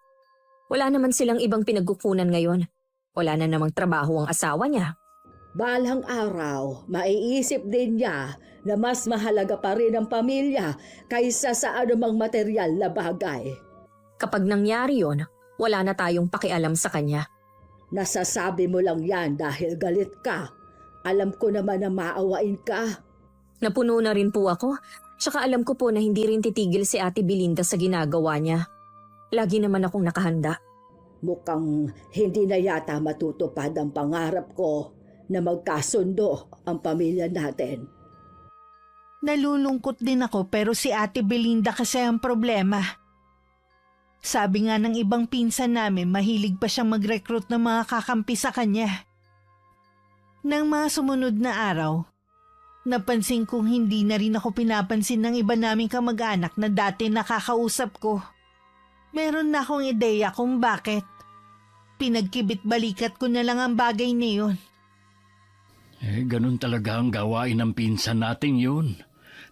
Wala naman silang ibang pinagkukunan ngayon. Wala na namang trabaho ang asawa niya. Balang araw, maiisip din niya na mas mahalaga pa rin ang pamilya kaysa sa anumang material na bagay. Kapag nangyari yon, wala na tayong pakialam sa kanya. Nasasabi mo lang yan dahil galit ka. Alam ko naman na maawain ka. Napuno na rin po ako. Tsaka alam ko po na hindi rin titigil si Ate Belinda sa ginagawa niya. Lagi naman akong nakahanda. Mukhang hindi na yata matutupad ang pangarap ko na magkasundo ang pamilya natin. Nalulungkot din ako pero si Ate Belinda kasi ang problema. Sabi nga ng ibang pinsan namin mahilig pa siyang mag-recruit ng mga kakampi sa kanya. Nang mga sumunod na araw, napansin kong hindi na rin ako pinapansin ng iba naming kamag-anak na dati nakakausap ko. Meron na akong ideya kung bakit. Pinagkibit-balikat ko na lang ang bagay na yun. Ganun talaga ang gawain ng pinsan nating yun.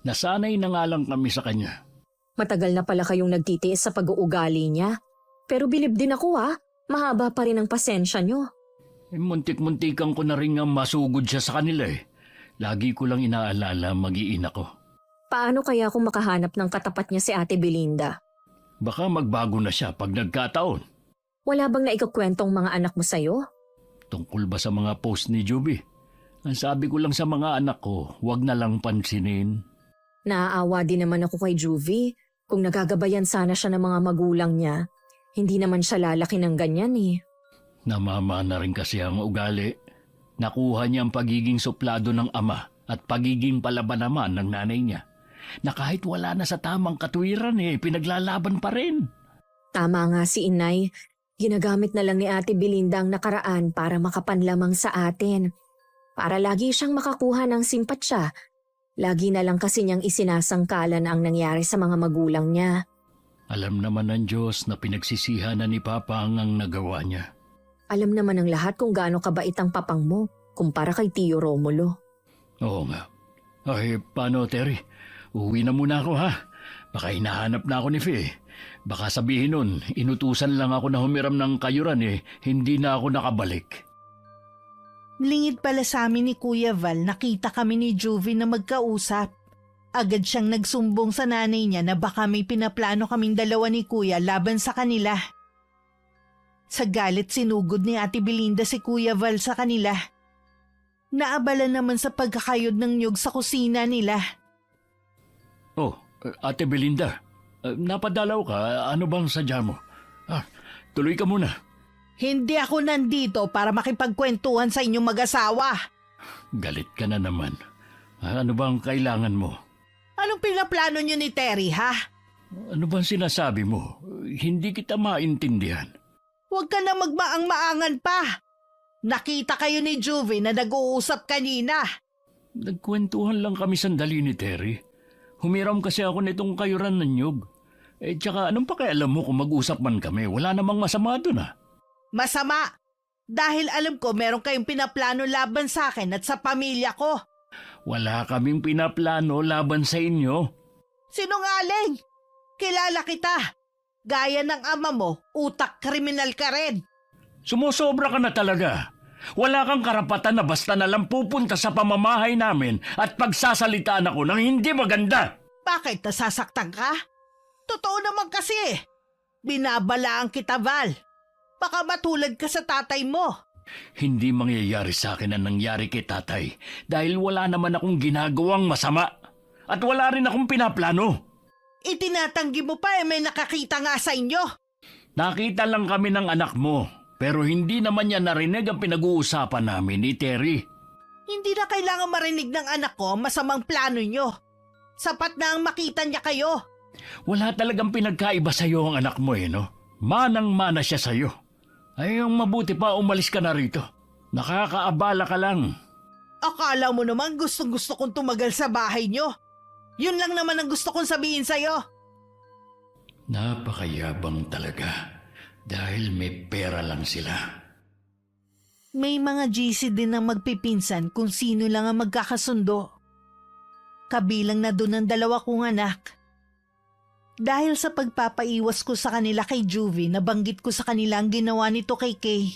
Nasanay na nga lang kami sa kanya. Matagal na pala kayong nagtitiis sa pag-uugali niya. Pero bilib din ako mahaba pa rin ang pasensya niyo. Muntik-muntikan ko na rin nga masugod siya sa kanila Lagi ko lang inaalala mag-iina ko. Paano kaya kung makahanap ng katapat niya si Ate Belinda? Baka magbago na siya pag nagkataon. Wala bang naikakwentong mga anak mo sa'yo? Tungkol ba sa mga post ni Juvie? Ang sabi ko lang sa mga anak ko, huwag na lang pansinin. Naaawa din naman ako kay Juvie. Kung nagagabayan sana siya ng mga magulang niya, hindi naman siya lalaki ng ganyan eh. Namamana rin kasi ang ugali. Nakuha niya ang pagiging suplado ng ama at pagiging palaban naman ng nanay niya. Na kahit wala na sa tamang katwiran pinaglalaban pa rin. Tama nga si Inay. Ginagamit na lang ni Ate Belinda ang nakaraan para makapanlamang sa atin. Para lagi siyang makakuha ng simpatsya. Lagi na lang kasi niyang isinasangkalan ang nangyari sa mga magulang niya. Alam naman ng Diyos na pinagsisihan na ni Papa ang nagawa niya. Alam naman ng lahat kung gaano kabait ang papang mo kumpara kay Tio Romulo. Oo nga. Ay, paano Terry? Uwi na muna ako ha. Baka hinahanap na ako ni Faye. Baka sabihin nun, inutusan lang ako na humiram ng kayuran hindi na ako nakabalik. Lingid pala sa amin ni Kuya Val, nakita kami ni Juvie na magkausap. Agad siyang nagsumbong sa nanay niya na baka may pinaplano kaming dalawa ni Kuya laban sa kanila. Sa galit sinugod ni Ate Belinda si Kuya Val sa kanila. Naabala naman sa pagkakayod ng niyog sa kusina nila. Oh, Ate Belinda, napadalaw ka. Ano bang sadya mo? Tuloy ka muna. Hindi ako nandito para makipagkwentuhan sa inyong mag-asawa. Galit ka na naman. Ano bang kailangan mo? Anong pinaplano niyo ni Terry, ha? Ano bang sinasabi mo? Hindi kita maintindihan. Huwag ka na magmaang-maangan pa. Nakita kayo ni Juvie na nag-uusap kanina. Nagkwentuhan lang kami sandali ni Terry. Humiram kasi ako nitong kayuran ng nyug. Tsaka anong pakialam mo kung mag-usap man kami? Wala namang masama doon Masama. Dahil alam ko meron kayong pinaplano laban sa akin at sa pamilya ko. Wala kaming pinaplano laban sa inyo. Sinungaling! Kilala kita. Gaya ng ama mo, utak kriminal ka rin. Sumusobra ka na talaga. Wala kang karapatan na basta na lang pupunta sa pamamahay namin at pagsasalitaan ako ng hindi maganda. Bakit nasasaktan ka? Totoo naman kasi. Binabalaan kita, Val. Baka matulad ka sa tatay mo. Hindi mangyayari sa akin ang nangyari kay tatay dahil wala naman akong ginagawang masama at wala rin akong pinaplano. Itinatanggi mo pa may nakakita nga sa inyo. Nakita lang kami ng anak mo pero hindi naman niya narinig ang pinag-uusapan namin ni Terry. Hindi na kailangan marinig ng anak ko ang masamang plano nyo. Sapat na ang makita niya kayo. Wala talagang pinagkaiba sa'yo ang anak mo no? Manang-mana siya sa'yo. Ay, ang mabuti pa umalis ka na rito. Nakakaabala ka lang. Akala mo naman gustong-gusto kong tumagal sa bahay nyo. Yun lang naman ang gusto kong sabihin sa'yo. Napakayabang talaga dahil may pera lang sila. May mga GC din na magpipinsan kung sino lang ang magkakasundo. Kabilang na doon ang dalawa kong anak. Dahil sa pagpapaiwas ko sa kanila kay Juvie, nabanggit ko sa kanila ang ginawa nito kay Kay.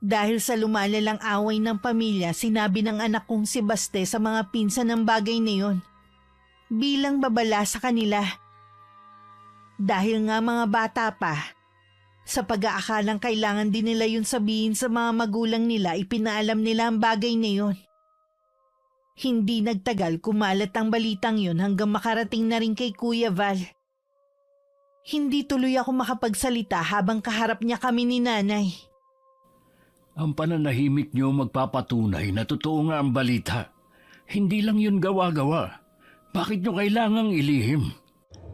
Dahil sa lumalalang away ng pamilya, sinabi ng anak kong si Baste sa mga pinsan ng bagay na yun. Bilang babala sa kanila. Dahil nga mga bata pa, sa pag-aakalang kailangan din nila yun sabihin sa mga magulang nila, ipinaalam nila ang bagay na yun. Hindi nagtagal kumalat ang balitang yun hanggang makarating na rin kay Kuya Val. Hindi tuloy ako makapagsalita habang kaharap niya kami ni Nanay. Ang pananahimik niyo magpapatunay na totoo nga ang balita. Hindi lang yun gawa-gawa. Bakit niyo kailangang ilihim?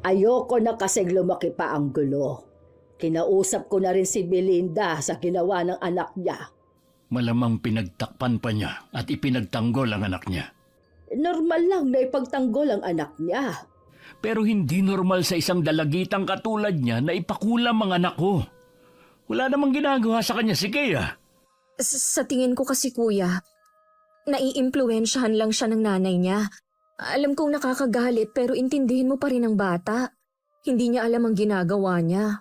Ayoko na kasing lumaki pa ang gulo. Kinausap ko na rin si Belinda sa ginawa ng anak niya. Malamang pinagtakpan pa niya at ipinagtanggol ang anak niya. Normal lang na ipagtanggol ang anak niya. Pero hindi normal sa isang dalagitang katulad niya na ipakulam ang anak ko. Wala namang ginagawa sa kanya si Kea. Sa tingin ko kasi kuya, naiimpluwensyahan lang siya ng nanay niya. Alam kong nakakagalit pero intindihin mo pa rin ang bata. Hindi niya alam ang ginagawa niya.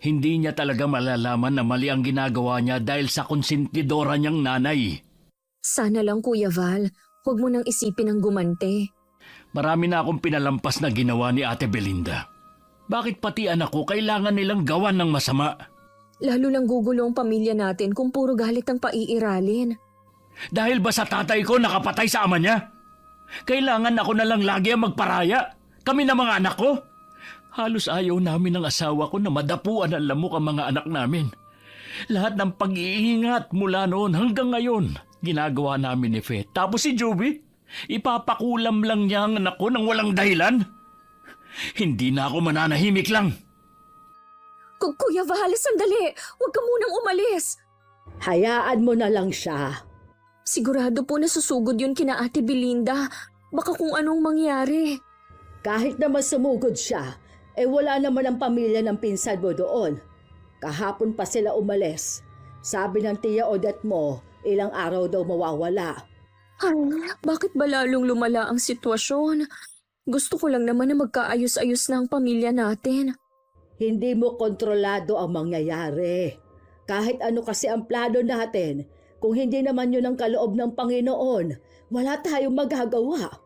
Hindi niya talaga malalaman na mali ang ginagawa niya dahil sa konsentidora niyang nanay. Sana lang Kuya Val, huwag mo nang isipin ang gumante. Marami na akong pinalampas na ginawa ni Ate Belinda. Bakit pati anak ko kailangan nilang gawan ng masama? Lalo lang gugulo ang pamilya natin kung puro galit ang paiiralin. Dahil ba sa tatay ko nakapatay sa ama niya? Kailangan ako na lang lagi ang magparaya. Kami na mga anak ko. Halos ayaw namin ng asawa ko na madapuan ng lamok ang mga anak namin. Lahat ng pag-iingat mula noon hanggang ngayon, ginagawa namin ni Fe. Tapos si Joby, ipapakulam lang niya ang anak ko nang walang dahilan. Hindi na ako mananahimik lang. Kuya Val, sandali! Huwag ka munang umalis! Hayaan mo na lang siya. Sigurado po na susugod yun kina Ate Belinda. Baka kung anong mangyari. Kahit naman sumugod siya, wala naman ang pamilya ng pinsan mo doon. Kahapon pa sila umalis. Sabi ng tiya Odette mo, ilang araw daw mawawala. Ay, bakit ba lalong lumala ang sitwasyon? Gusto ko lang naman na magkaayos-ayos na ang pamilya natin. Hindi mo kontrolado ang mangyayari. Kahit ano kasi ang plano natin, kung hindi naman yun ang kaloob ng Panginoon, wala tayong magagawa.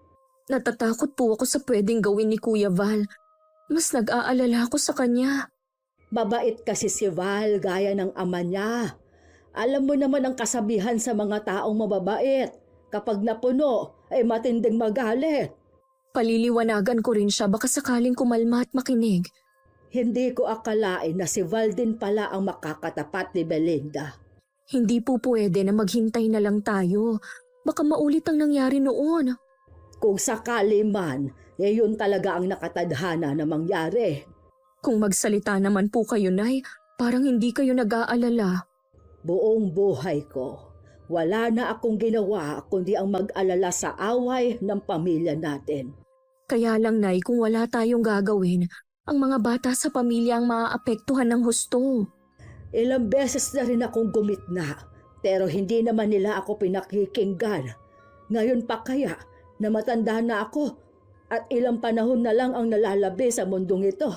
Natatakot po ako sa pwedeng gawin ni Kuya Val. Mas nag-aalala ako sa kanya. Mabait kasi si Val gaya ng ama niya. Alam mo naman ang kasabihan sa mga taong mababait. Kapag napuno, ay matinding magalit. Paliliwanagan ko rin siya baka sakaling kumalma at makinig. Hindi ko akalain na si Val din pala ang makakatapat ni Belinda. Hindi po pwede na maghintay na lang tayo. Baka maulit ang nangyari noon. Kung sakali man, yun talaga ang nakatadhana na mangyari. Kung magsalita naman po kayo, Nay, parang hindi kayo nag-aalala. Buong buhay ko, wala na akong ginawa kundi ang mag-alala sa away ng pamilya natin. Kaya lang, Nay, kung wala tayong gagawin, ang mga bata sa pamilya ang maaapektuhan ng husto. Ilang beses na rin akong gumitna, pero hindi naman nila ako pinakikinggan. Ngayon pa kaya na matanda na ako at ilang panahon na lang ang nalalabi sa mundong ito.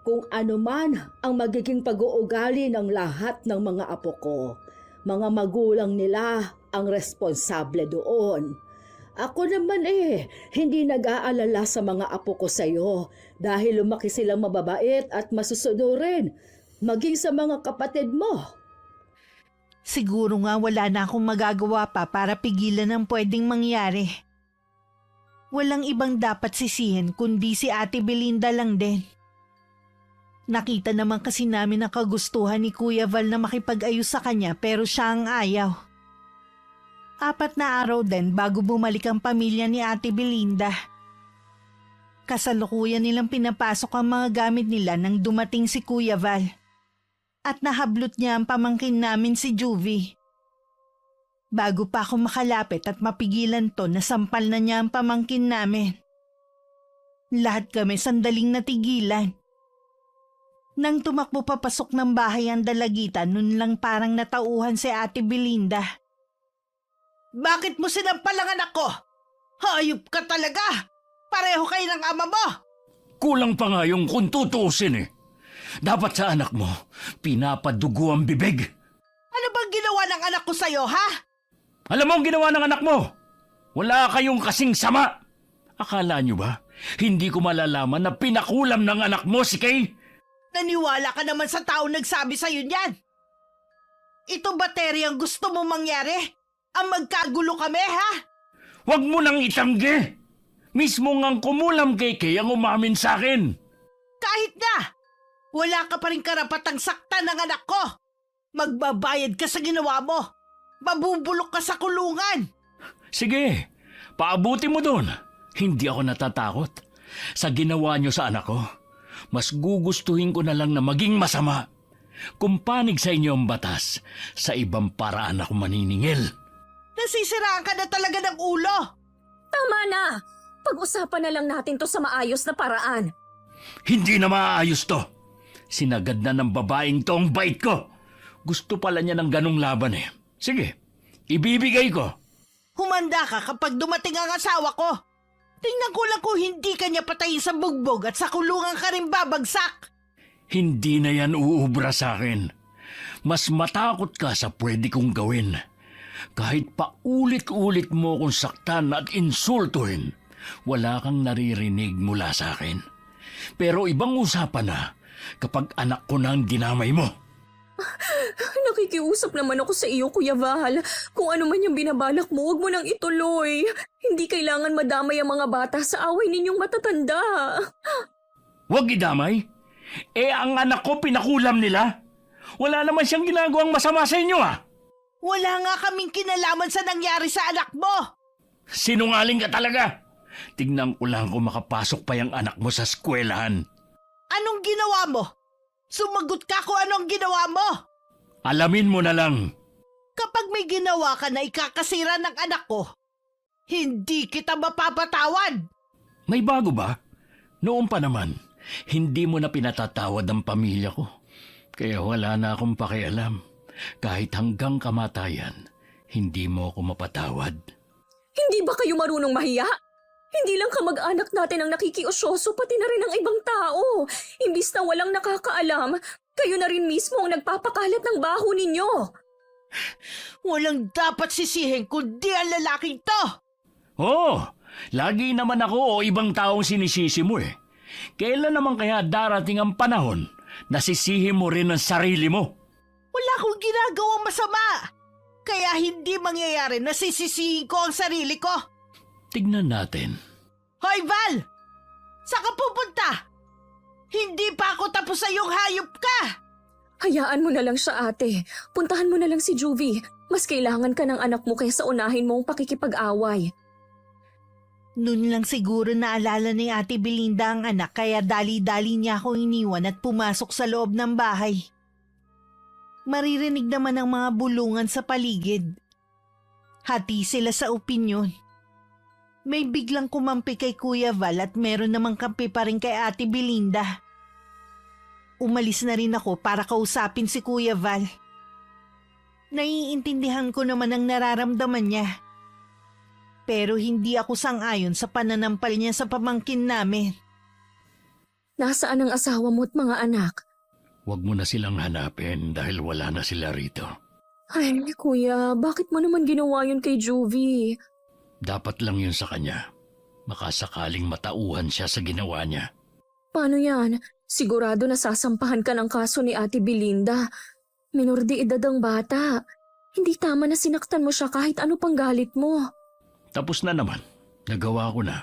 Kung ano man ang magiging pag-uugali ng lahat ng mga apo ko, mga magulang nila ang responsable doon. Ako naman hindi nag-aalala sa mga apo ko sa iyo dahil lumaki silang mababait at masusunurin, maging sa mga kapatid mo. Siguro nga wala na akong magagawa pa para pigilan ang pwedeng mangyari. Walang ibang dapat sisihin kundi si Ate Belinda lang din. Nakita naman kasi namin ang kagustuhan ni Kuya Val na makipag-ayos sa kanya pero siya ang ayaw. 4 na araw din bago bumalik ang pamilya ni Ate Belinda. Kasalukuyan nilang pinapasok ang mga gamit nila nang dumating si Kuya Val. At nahablot niya ang pamangkin namin si Juvie. Bago pa ako makalapit at mapigilan to, nasampal na niya ang pamangkin namin. Lahat kami sandaling natigilan. Nang tumakbo papasok ng bahay ang dalagitan, nun lang parang natauhan si Ate Belinda. Bakit mo sinampal ang anak ko? Hayop ka talaga! Pareho kayo ng ama mo! Kulang pa nga yung kung tutuusin Dapat sa anak mo, pinapadugo ang bibig. Ano bang ginawa ng anak ko sa'yo, ha? Alam mo ang ginawa ng anak mo? Wala kayong kasing sama. Akala niyo ba, hindi ko malalaman na pinakulam ng anak mo si Kay? Naniwala ka naman sa tao nagsabi sa'yo niyan. Ito ba, Terry, ang gusto mo mangyari? Ang magkagulo kami, ha? Huwag mo nang itanggi. Mismo ngang kumulam kay Kay ang umamin sa akin. Kahit na! Wala ka pa rin karapatang saktan ng anak ko. Magbabayad ka sa ginawa mo. Mabubulok ka sa kulungan. Sige, paabuti mo doon. Hindi ako natatakot. Sa ginawa niyo sa anak ko, mas gugustuhin ko na lang na maging masama. Kung panig sa inyo ang batas, sa ibang paraan ako maniningil. Nasisiraan ka na talaga ng ulo. Tama na! Pag-usapan na lang natin to sa maayos na paraan. Hindi na maaayos to. Sinagad na ng babaeng to ang bait ko. Gusto pala niya ng ganong laban Sige, ibibigay ko. Humanda ka kapag dumating ang asawa ko. Tingnan ko lang kung hindi ka niya patayin sa bugbog at sa kulungan ka rin babagsak. Hindi na yan uubra sa akin. Mas matakot ka sa pwede kong gawin. Kahit pa ulit-ulit mo kong saktan at insultuhin, wala kang naririnig mula sa akin. Pero ibang usapan na kapag anak ko na ang dinamay mo. Nakikiusap naman ako sa iyo, Kuya Val. Kung ano man yung binabalak mo, huwag mo nang ituloy. Hindi kailangan madamay ang mga bata sa away ninyong matatanda. Huwag idamay. Ang anak ko pinakulam nila. Wala naman siyang ginagawang masama sa inyo Wala nga kaming kinalaman sa nangyari sa anak mo. Sinungaling ka talaga. Tignan ko lang kung makapasok pa yung anak mo sa eskwelahan. Anong ginawa mo? Sumagot ka kung anong ginawa mo. Alamin mo na lang. Kapag may ginawa ka na ikakasira ng anak ko, hindi kita mapapatawad. May bago ba? Noon pa naman, hindi mo na pinatatawad ang pamilya ko. Kaya wala na akong pakialam. Kahit hanggang kamatayan, hindi mo ako mapatawad. Hindi ba kayo marunong mahiya? Hindi lang kamag-anak natin ang nakikiusyoso, pati na rin ang ibang tao. Imbis na walang nakakaalam, kayo na rin mismo ang nagpapakalat ng baho ninyo. Walang dapat sisihin kundi ang lalaking to. Lagi naman ako o ibang taong sinisisi mo eh. Kailan naman kaya darating ang panahon na sisihin mo rin ang sarili mo? Wala akong ginagawang masama. Kaya hindi mangyayari na sisisihin ko ang sarili ko. Tignan natin. Hoy Val! Saan ka pupunta? Hindi pa ako tapos sa iyong hayop ka! Hayaan mo na lang siya, ate. Puntahan mo na lang si Juvie. Mas kailangan ka ng anak mo kaysa unahin mo ang pakikipag-away. Noon lang siguro naalala ni Ate Belinda ang anak kaya dali-dali niya akong iniwan at pumasok sa loob ng bahay. Maririnig naman ang mga bulungan sa paligid. Hati sila sa opinyon. May biglang kumampi kay Kuya Val at meron namang kampi pa rin kay Ate Belinda. Umalis na rin ako para kausapin si Kuya Val. Naiintindihan ko naman ang nararamdaman niya. Pero hindi ako sang-ayon sa pananampal niya sa pamangkin namin. Nasaan ang asawa mo at mga anak? Huwag mo na silang hanapin dahil wala na sila rito. Ay, kuya, bakit mo naman ginawa yun kay Juvie? Dapat lang yun sa kanya. Makasakaling matauhan siya sa ginawa niya. Paano yan? Sigurado nasasampahan ka ng kaso ni Ate Belinda. Minor de edad ang bata. Hindi tama na sinaktan mo siya kahit ano pang galit mo. Tapos na naman. Nagawa ko na.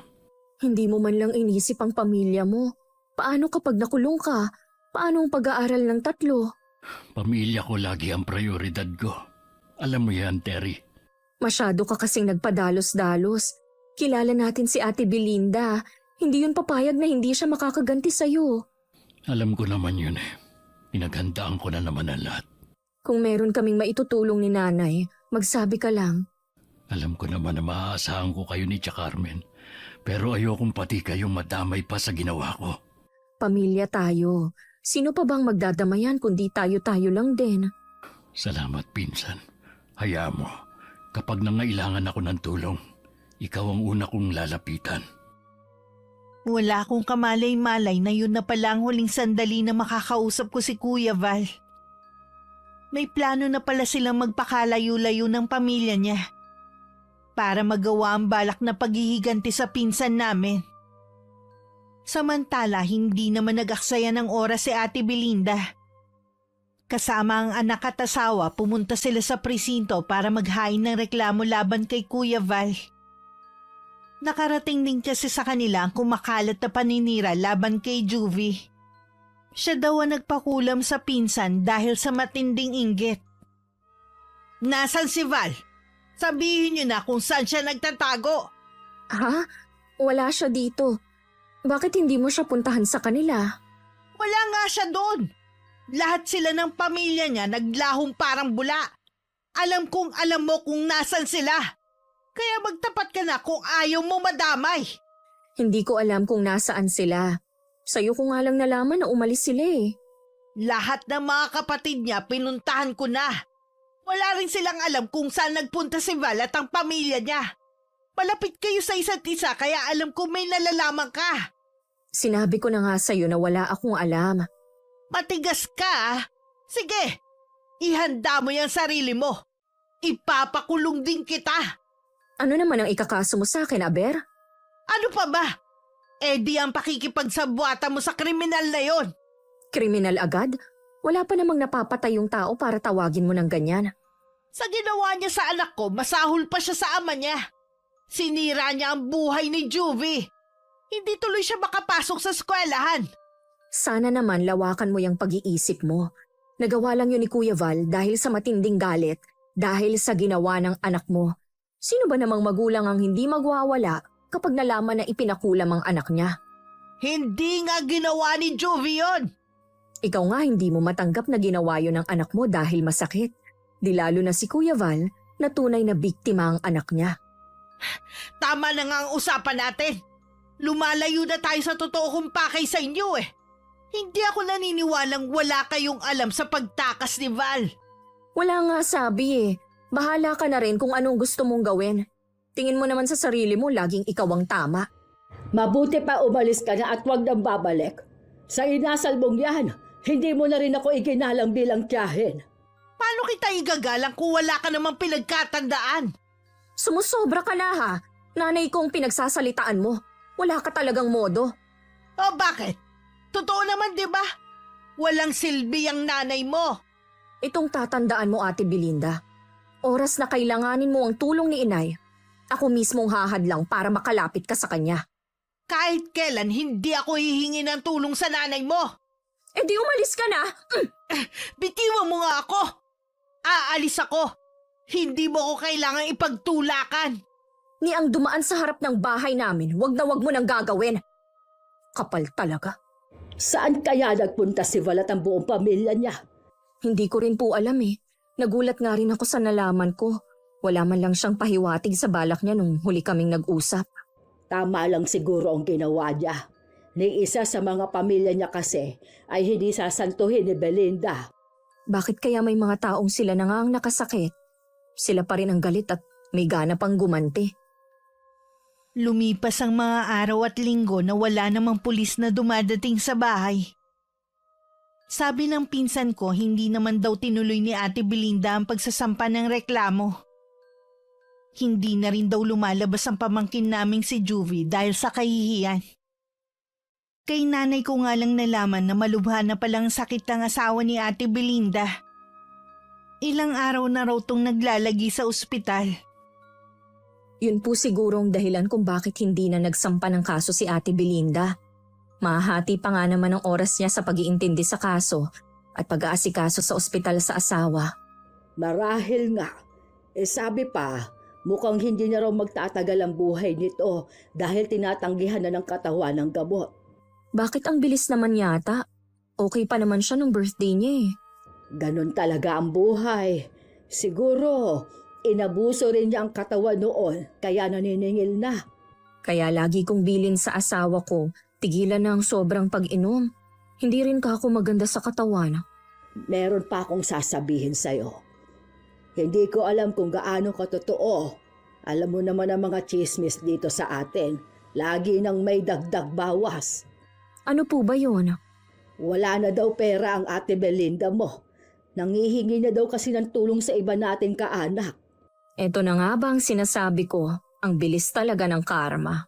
Hindi mo man lang inisip ang pamilya mo. Paano kapag nakulong ka? Paano ang pag-aaral ng 3? Pamilya ko lagi ang prioridad ko. Alam mo yan, Terry. Masyado ka kasing nagpadalos-dalos. Kilala natin si Ate Belinda. Hindi yun papayag na hindi siya makakaganti sa'yo. Alam ko naman yun eh. Pinaghandaan ko na naman ang lahat. Kung meron kaming maitutulong ni nanay, magsabi ka lang. Alam ko naman na maaasahan ko kayo ni Tia Carmen. Pero ayokong pati kayong madamay pa sa ginawa ko. Pamilya tayo. Sino pa bang magdadamayan kundi tayo-tayo lang din? Salamat, pinsan. Hayaan mo. Kapag nangailangan ako ng tulong, ikaw ang una kong lalapitan. Wala akong kamalay-malay na yun na pala ang huling sandali na makakausap ko si Kuya Val. May plano na pala silang magpakalayo-layo ng pamilya niya para magawa ang balak na paghihiganti sa pinsan namin. Samantala, hindi naman nag-aksaya ng oras si Ate Belinda. Kasama ang anak at asawa, pumunta sila sa presinto para maghain ng reklamo laban kay Kuya Val. Nakarating din kasi sa kanila ang kumakalat na paninira laban kay Juvie. Siya daw ang nagpakulam sa pinsan dahil sa matinding inggit. Nasaan si Val? Sabihin niyo na kung saan siya nagtatago. Ha? Wala siya dito. Bakit hindi mo siya puntahan sa kanila? Wala nga siya doon. Lahat sila ng pamilya niya naglahong parang bula. Alam kong alam mo kung nasan sila. Kaya magtapat ka na kung ayaw mo madamay. Hindi ko alam kung nasaan sila. Sa'yo ko nga lang nalaman na umalis sila eh. Lahat ng mga kapatid niya pinuntahan ko na. Wala rin silang alam kung saan nagpunta si Val at ang pamilya niya. Malapit kayo sa isa't isa kaya alam ko may nalalaman ka. Sinabi ko na nga sa'yo na wala akong alam. Matigas ka ah. Sige, ihanda mo yung sarili mo. Ipapakulong din kita. Ano naman ang ikakaso mo sa akin, Aber? Ano pa ba? Eh di ang pakikipagsabwata mo sa kriminal na yon. Kriminal agad? Wala pa namang napapatay yung tao para tawagin mo ng ganyan. Sa ginawa niya sa anak ko, masahol pa siya sa ama niya. Sinira niya ang buhay ni Juvie. Hindi tuloy siya makapasok sa eskwelahan. Sana naman lawakan mo yung pag-iisip mo. Nagawa lang yun ni Kuya Val dahil sa matinding galit, dahil sa ginawa ng anak mo. Sino ba namang magulang ang hindi magwawala kapag nalaman na ipinakulam ang anak niya? Hindi nga ginawa ni Juvie yun! Ikaw nga hindi mo matanggap na ginawa yun ng anak mo dahil masakit. Di lalo na si Kuya Val na tunay na biktima ang anak niya. Tama na nga ang usapan natin. Lumalayo na tayo sa totoo kong pakay sa inyo eh. Hindi ako naniniwalang wala kayong alam sa pagtakas ni Val. Wala nga sabi eh. Bahala ka na rin kung anong gusto mong gawin. Tingin mo naman sa sarili mo laging ikaw ang tama. Mabuti pa umalis ka na at huwag nang babalik. Sa inasal mong yan, hindi mo na rin ako iginalang bilang tiyahin. Paano kita igagalang kung wala ka namang pinagkatandaan? Sumusobra ka na ha. Nanay kong pinagsasalitaan mo. Wala ka talagang modo. O bakit? Totoo naman, di ba? Walang silbi ang nanay mo. Itong tatandaan mo, Ate Belinda. Oras na kailanganin mo ang tulong ni inay, ako mismong hahadlang para makalapit ka sa kanya. Kahit kailan, hindi ako hihingi ng tulong sa nanay mo. Eh di umalis ka na! Bitiwan mo nga ako. Aalis ako. Hindi mo ko kailangang ipagtulakan. Ni ang dumaan sa harap ng bahay namin, wag na wag mo nang gagawin. Kapal talaga. Saan kaya nagpunta si Val at ang buong pamilya niya? Hindi ko rin po alam eh. Nagulat nga rin ako sa nalaman ko. Wala man lang siyang pahiwatig sa balak niya nung huli kaming nag-usap. Tama lang siguro ang ginawa niya. Ni isa sa mga pamilya niya kasi ay hindi sasantuhin ni Belinda. Bakit kaya may mga taong sila na nga ang nakasakit? Sila pa rin ang galit at may gana pang gumanti. Lumipas ang mga araw at linggo na wala namang pulis na dumadating sa bahay. Sabi ng pinsan ko, hindi naman daw tinuloy ni Ate Belinda ang pagsasampa ng reklamo. Hindi na rin daw lumalabas ang pamangkin naming si Juvie dahil sa kahihiyan. Kay nanay ko nga lang nalaman na malubha na palang sakit ng asawa ni Ate Belinda. Ilang araw na raw tong naglalagi sa ospital. Yun po siguro ang dahilan kung bakit hindi na nagsampa ng kaso si Ate Belinda. Mahati pa nga naman ang oras niya sa pag-iintindi sa kaso at pag-aasikaso sa ospital sa asawa. Marahil nga. Sabi pa, mukhang hindi na raw magtatagal ang buhay nito dahil tinatanggihan na ng katawan ng gamot. Bakit ang bilis naman yata? Okay pa naman siya nung birthday niya eh. Ganon talaga ang buhay. Siguro, inabuso rin niya ang katawan noon kaya naniningil na. Kaya lagi kong bilin sa asawa ko, tigilan na ang sobrang pag-inom. Hindi rin ka ako maganda sa katawan. Meron pa akong sasabihin sa'yo. Hindi ko alam kung gaano katotoo. Alam mo naman ang mga chismis dito sa atin. Lagi nang may dagdag bawas. Ano po ba yun? Wala na daw pera ang Ate Belinda mo. Nangihingi na daw kasi ng tulong sa iba nating kaanak. Eto na nga ba ang sinasabi ko? Ang bilis talaga ng karma.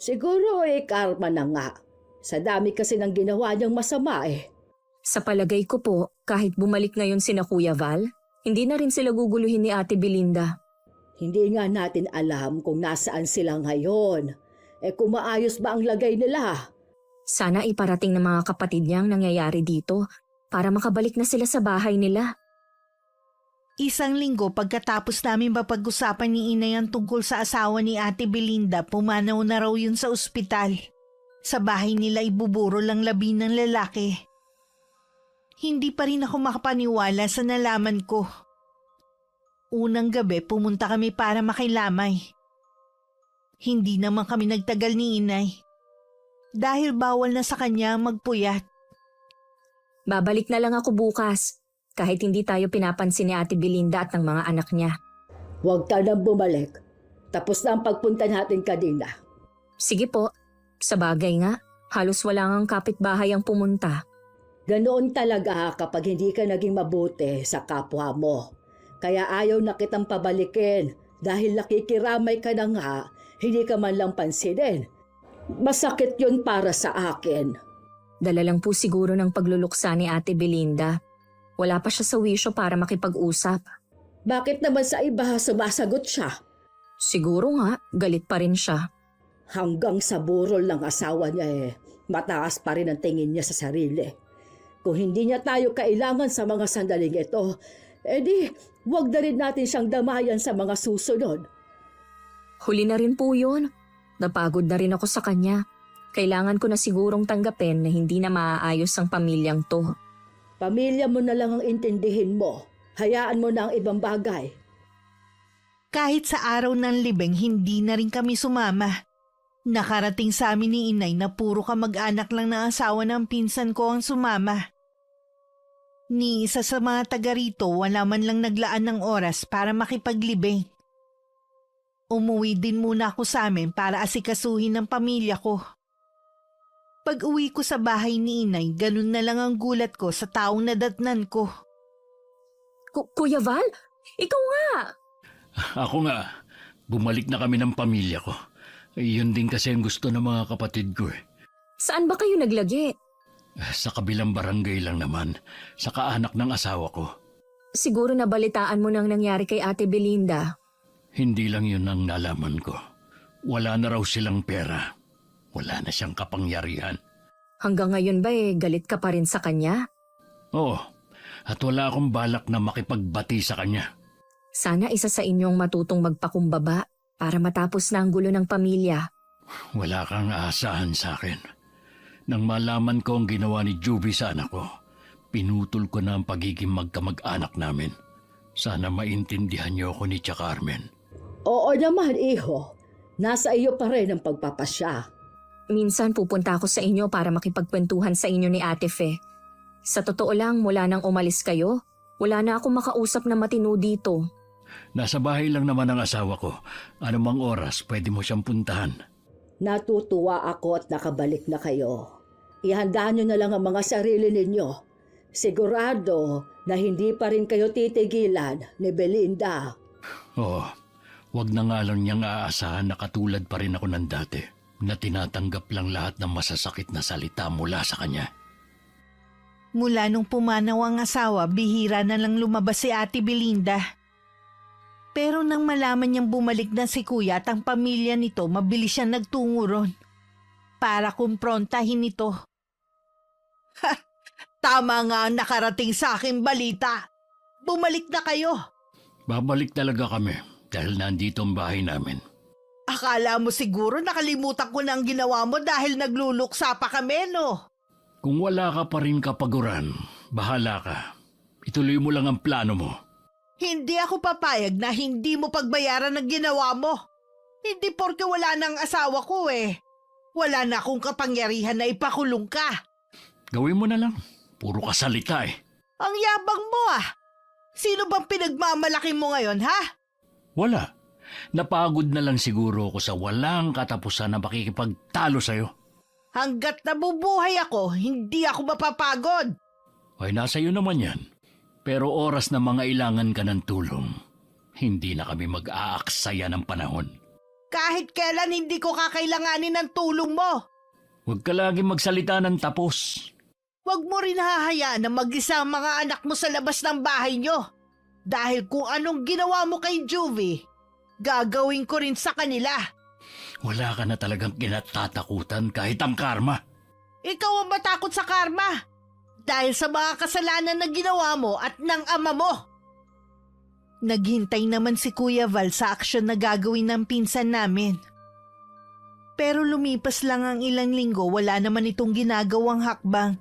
Siguro karma na nga. Sa dami kasi ng ginawa niyang masama eh. Sa palagay ko po, kahit bumalik ngayon sina Kuya Val, hindi na rin sila guguluhin ni Ate Belinda. Hindi nga natin alam kung nasaan sila ngayon. Kung maayos ba ang lagay nila? Sana iparating ng mga kapatid niya ang nangyayari dito para makabalik na sila sa bahay nila. Isang linggo pagkatapos namin mapag-usapan ni Inay ang tungkol sa asawa ni Ate Belinda, pumanaw na raw yun sa ospital. Sa bahay nila ibuburo lang labi ng lalaki. Hindi pa rin ako makapaniwala sa nalaman ko. Unang gabi pumunta kami para makilamay. Hindi naman kami nagtagal ni Inay. Dahil bawal na sa kanya magpuyat. Babalik na lang ako bukas, kahit hindi tayo pinapansin ni Ate Belinda at ng mga anak niya. Huwag ka nang bumalik. Tapos na ang pagpunta natin kanina. Sige po, sa bagay nga, halos wala ngang kapitbahay ang pumunta. Ganoon talaga kapag hindi ka naging mabuti sa kapwa mo. Kaya ayaw na kitang pabalikin dahil nakikiramay ka na nga, hindi ka man lang pansinin. Masakit yun para sa akin. Dala lang po siguro ng pagluluksa ni Ate Belinda. Wala pa siya sa wisyo para makipag-usap. Bakit naman sa iba sumasagot siya? Siguro nga, galit pa rin siya. Hanggang sa burol ng asawa niya Mataas pa rin ang tingin niya sa sarili. Kung hindi niya tayo kailangan sa mga sandaling ito, edi wag na rin natin siyang damayan sa mga susunod. Huli na rin po yun. Napagod na rin ako sa kanya. Kailangan ko na sigurong tanggapin na hindi na maaayos ang pamilyang to. Pamilya mo na lang ang intindihin mo. Hayaan mo na ang ibang bagay. Kahit sa araw ng libing, hindi na rin kami sumama. Nakarating sa amin ni inay na puro kamag-anak lang na asawa ng pinsan ko ang sumama. Ni isa sa mga taga rito wala man lang naglaan ng oras para makipaglibing. Umuwi din muna ako sa amin para asikasuhin ng pamilya ko. Pag uwi ko sa bahay ni inay, ganun na lang ang gulat ko sa taong nadatnan ko. Kuya Val, ikaw nga! Ako nga, bumalik na kami ng pamilya ko. Yun din kasi ang gusto ng mga kapatid ko eh. Saan ba kayo naglagi? Sa kabilang barangay lang naman, sa kaanak ng asawa ko. Siguro nabalitaan mo nang nangyari kay Ate Belinda. Hindi lang yun ang nalaman ko. Wala na raw silang pera. Wala na siyang kapangyarihan. Hanggang ngayon ba galit ka pa rin sa kanya? Oo, at wala akong balak na makipagbati sa kanya. Sana isa sa inyong matutong magpakumbaba para matapos na ang gulo ng pamilya. Wala kang aasahan sa akin. Nang malaman ko ang ginawa ni Juvie sa anak ko, pinutol ko na ang pagiging magkamag-anak namin. Sana maintindihan niyo ako ni Tia Carmen. Oo naman, iho. Nasa iyo pa rin ang pagpapasya. Minsan pupunta ako sa inyo para makipagkwentuhan sa inyo ni Ate Fe. Sa totoo lang, mula nang umalis kayo, wala na akong makausap na matino dito. Nasa bahay lang naman ang asawa ko. Anumang oras pwede mo siyang puntahan. Natutuwa ako at nakabalik na kayo. Ihanda nyo na lang ang mga sarili ninyo. Sigurado na hindi pa rin kayo titigilan ni Belinda. Oo, wag na nga lang niyang aasahan na katulad pa rin ako ng dati, na tinatanggap lang lahat ng masasakit na salita mula sa kanya. Mula nung pumanaw ang asawa, bihira na lang lumabas si Ate Belinda. Pero nang malaman niyang bumalik na si Kuya at ang pamilya nito, mabilis siyang nagtungo ron para kumprontahin ito. Ha! Tama nga ang nakarating sa aking balita. Bumalik na kayo. Babalik talaga kami dahil nandito ang bahay namin. Akala mo siguro nakalimutan ko na ang ginawa mo dahil nagluluksa pa kami, no? Kung wala ka pa rin kapaguran, bahala ka. Ituloy mo lang ang plano mo. Hindi ako papayag na hindi mo pagbayaran ang ginawa mo. Hindi porke wala nang asawa ko eh. Wala na akong kapangyarihan na ipakulong ka. Gawin mo na lang. Puro ka salita eh. Ang yabang mo ah. Sino bang pinagmamalaki mo ngayon, ha? Wala. Napagod na lang siguro ako sa walang katapusan na makikipagtalo sa'yo. Hanggat nabubuhay ako, hindi ako mapapagod. Ay, nasa iyo naman yan. Pero oras na mga ilangan ka ng tulong, hindi na kami mag-aaksaya ng panahon. Kahit kailan hindi ko kakailanganin ng tulong mo. Huwag ka lagi magsalita ng tapos. Huwag mo rin hahayaan na mag-isa ang mga anak mo sa labas ng bahay nyo. Dahil kung anong ginawa mo kay Juvie, gagawin ko rin sa kanila. Wala ka na talagang kinatatakutan kahit ang karma. Ikaw ang matakot sa karma. Dahil sa mga kasalanan na ginawa mo at ng ama mo. Naghintay naman si Kuya Val sa aksyon na gagawin ng pinsan namin. Pero lumipas lang ang ilang linggo, wala naman itong ginagawang hakbang.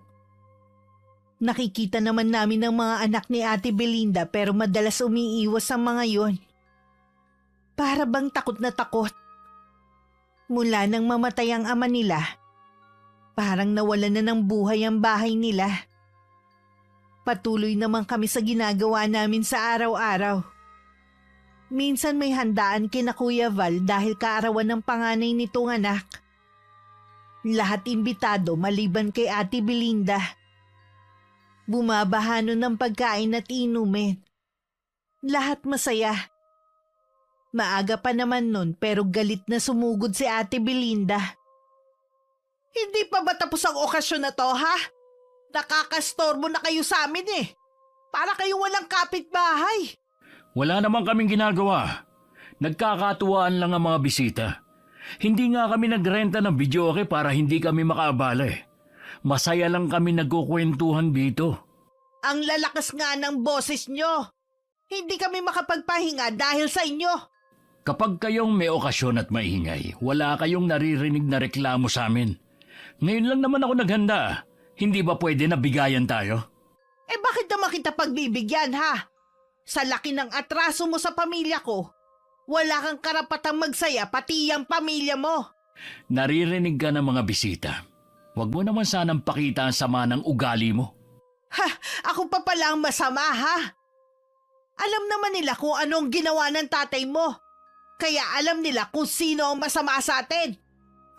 Nakikita naman namin ang mga anak ni Ate Belinda pero madalas umiiwas ang mga yon. Para bang takot na takot. Mula nang mamatay ang ama nila, parang nawalan na ng buhay ang bahay nila. Patuloy naman kami sa ginagawa namin sa araw-araw. Minsan may handaan kina Kuya Val dahil kaarawan ng panganay nitong anak. Lahat imbitado maliban kay Ate Belinda. Bumabahano ng pagkain at inumin. Lahat masaya. Maaga pa naman nun pero galit na sumugod si Ate Belinda. Hindi pa ba tapos ang okasyon na to, ha? Nakakastorbo na kayo sa amin eh. Para kayo walang kapitbahay. Wala naman kaming ginagawa. Nagkakatuwaan lang ang mga bisita. Hindi nga kami nagrenta ng videoke para hindi kami makaabala eh. Masaya lang kami nagkukwentuhan dito. Ang lalakas nga ng boses nyo. Hindi kami makapagpahinga dahil sa inyo. Kapag kayong may okasyon at maingay, wala kayong naririnig na reklamo sa amin. Ngayon lang naman ako naghanda. Hindi ba pwede na bigayan tayo? Eh bakit naman kita pagbibigyan ha? Sa laki ng atraso mo sa pamilya ko, wala kang karapatang magsaya pati ang pamilya mo. Naririnig ka ng mga bisita. Huwag mo naman sanang pakita ang sama ng ugali mo. Ha, ako pa pala ang masama ha? Alam naman nila kung anong ginawa ng tatay mo. Kaya alam nila kung sino ang masama sa atin.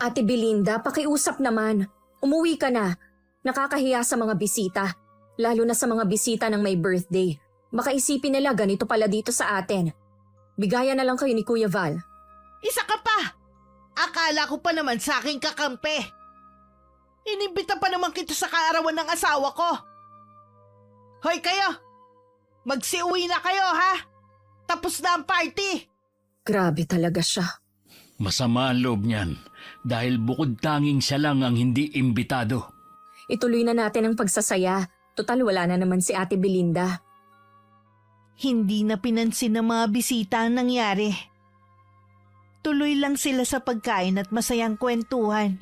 Ate Belinda, pakiusap naman. Umuwi ka na. Nakakahiya sa mga bisita. Lalo na sa mga bisita ng may birthday. Baka isipin nila ganito pala dito sa atin. Bigayan na lang kayo ni Kuya Val. Isa ka pa! Akala ko pa naman sa aking kakampi. Inibita pa naman kita sa kaarawan ng asawa ko. Hoy kayo! Magsiuwi na kayo ha! Tapos na ang party! Grabe talaga siya. Masama ang loob niyan dahil bukod tanging siya lang ang hindi imbitado. Ituloy na natin ang pagsasaya. Total wala na naman si Ate Belinda. Hindi na pinansin ng mga bisita ang nangyari. Tuloy lang sila sa pagkain at masayang kwentuhan.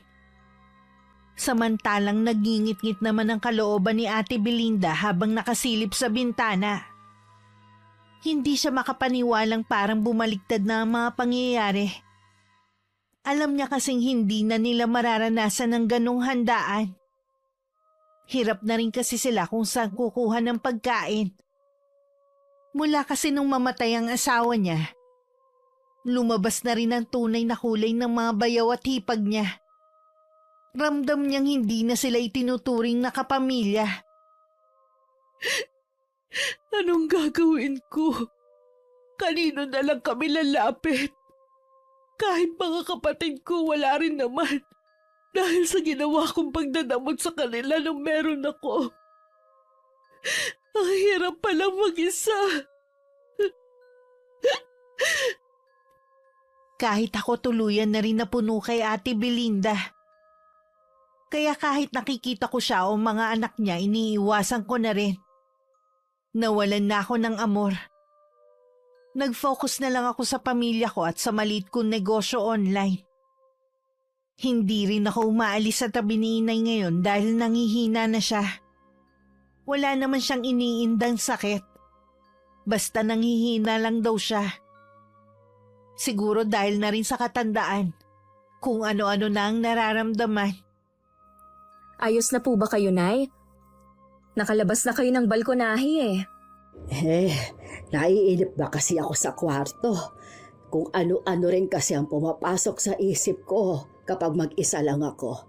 Samantalang nagingit-ngit naman ang kalooban ni Ate Belinda habang nakasilip sa bintana. Hindi siya makapaniwalang parang bumaliktad na ang mga pangyayari. Alam niya kasing hindi na nila mararanasan ng ganong handaan. Hirap na rin kasi sila kung saan kukuha ng pagkain. Mula kasi nung mamatay ang asawa niya, lumabas na rin ang tunay na kulay ng mga bayaw at hipag niya. Ramdam niyang hindi na sila itinuturing na kapamilya. Anong gagawin ko? Kanino na lang kami lalapit? Kahit mga kapatid ko wala rin naman. Dahil sa ginawa kong pagdadamot sa kanila nung meron ako. Ang hirap palang mag-isa. Kahit ako tuluyan na rin napuno kay Ate Belinda. Kaya kahit nakikita ko siya o mga anak niya, iniiwasan ko na rin. Nawalan na ako ng amor. Nag-focus na lang ako sa pamilya ko at sa maliit kong negosyo online. Hindi rin ako umaalis sa tabi ni Inay ngayon dahil nangihina na siya. Wala naman siyang iniindang sakit. Basta nangihina lang daw siya. Siguro dahil na rin sa katandaan, kung ano-ano na ang nararamdaman. Ayos na po ba kayo, Nay? Nakalabas na kayo ng balkonahe eh. Naiinip ba kasi ako sa kwarto? Kung ano-ano rin kasi ang pumapasok sa isip ko kapag mag-isa lang ako.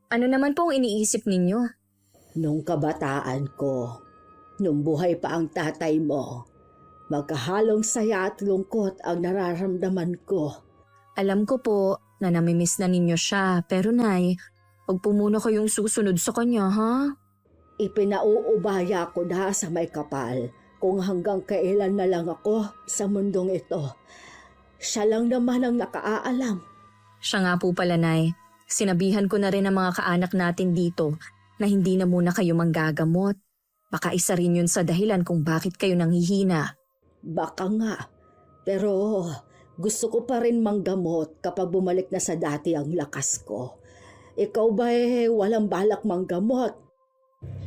Ano naman po ang iniisip ninyo? Nung kabataan ko, nung buhay pa ang tatay mo, magkahalong saya at lungkot ang nararamdaman ko. Alam ko po na namimiss na ninyo siya, pero Nay, huwag po muna kayong susunod sa kanya, ha? Ipinauubaya ko na sa may kapal kung hanggang kailan na lang ako sa mundong ito. Siya lang naman ang nakaalam. Siya nga po pala, Nay. Sinabihan ko na rin ang mga kaanak natin dito na hindi na muna kayo manggagamot. Baka isa rin yun sa dahilan kung bakit kayo nanghihina. Baka nga, pero gusto ko pa rin manggamot kapag bumalik na sa dati ang lakas ko. Ikaw ba walang balak manggamot?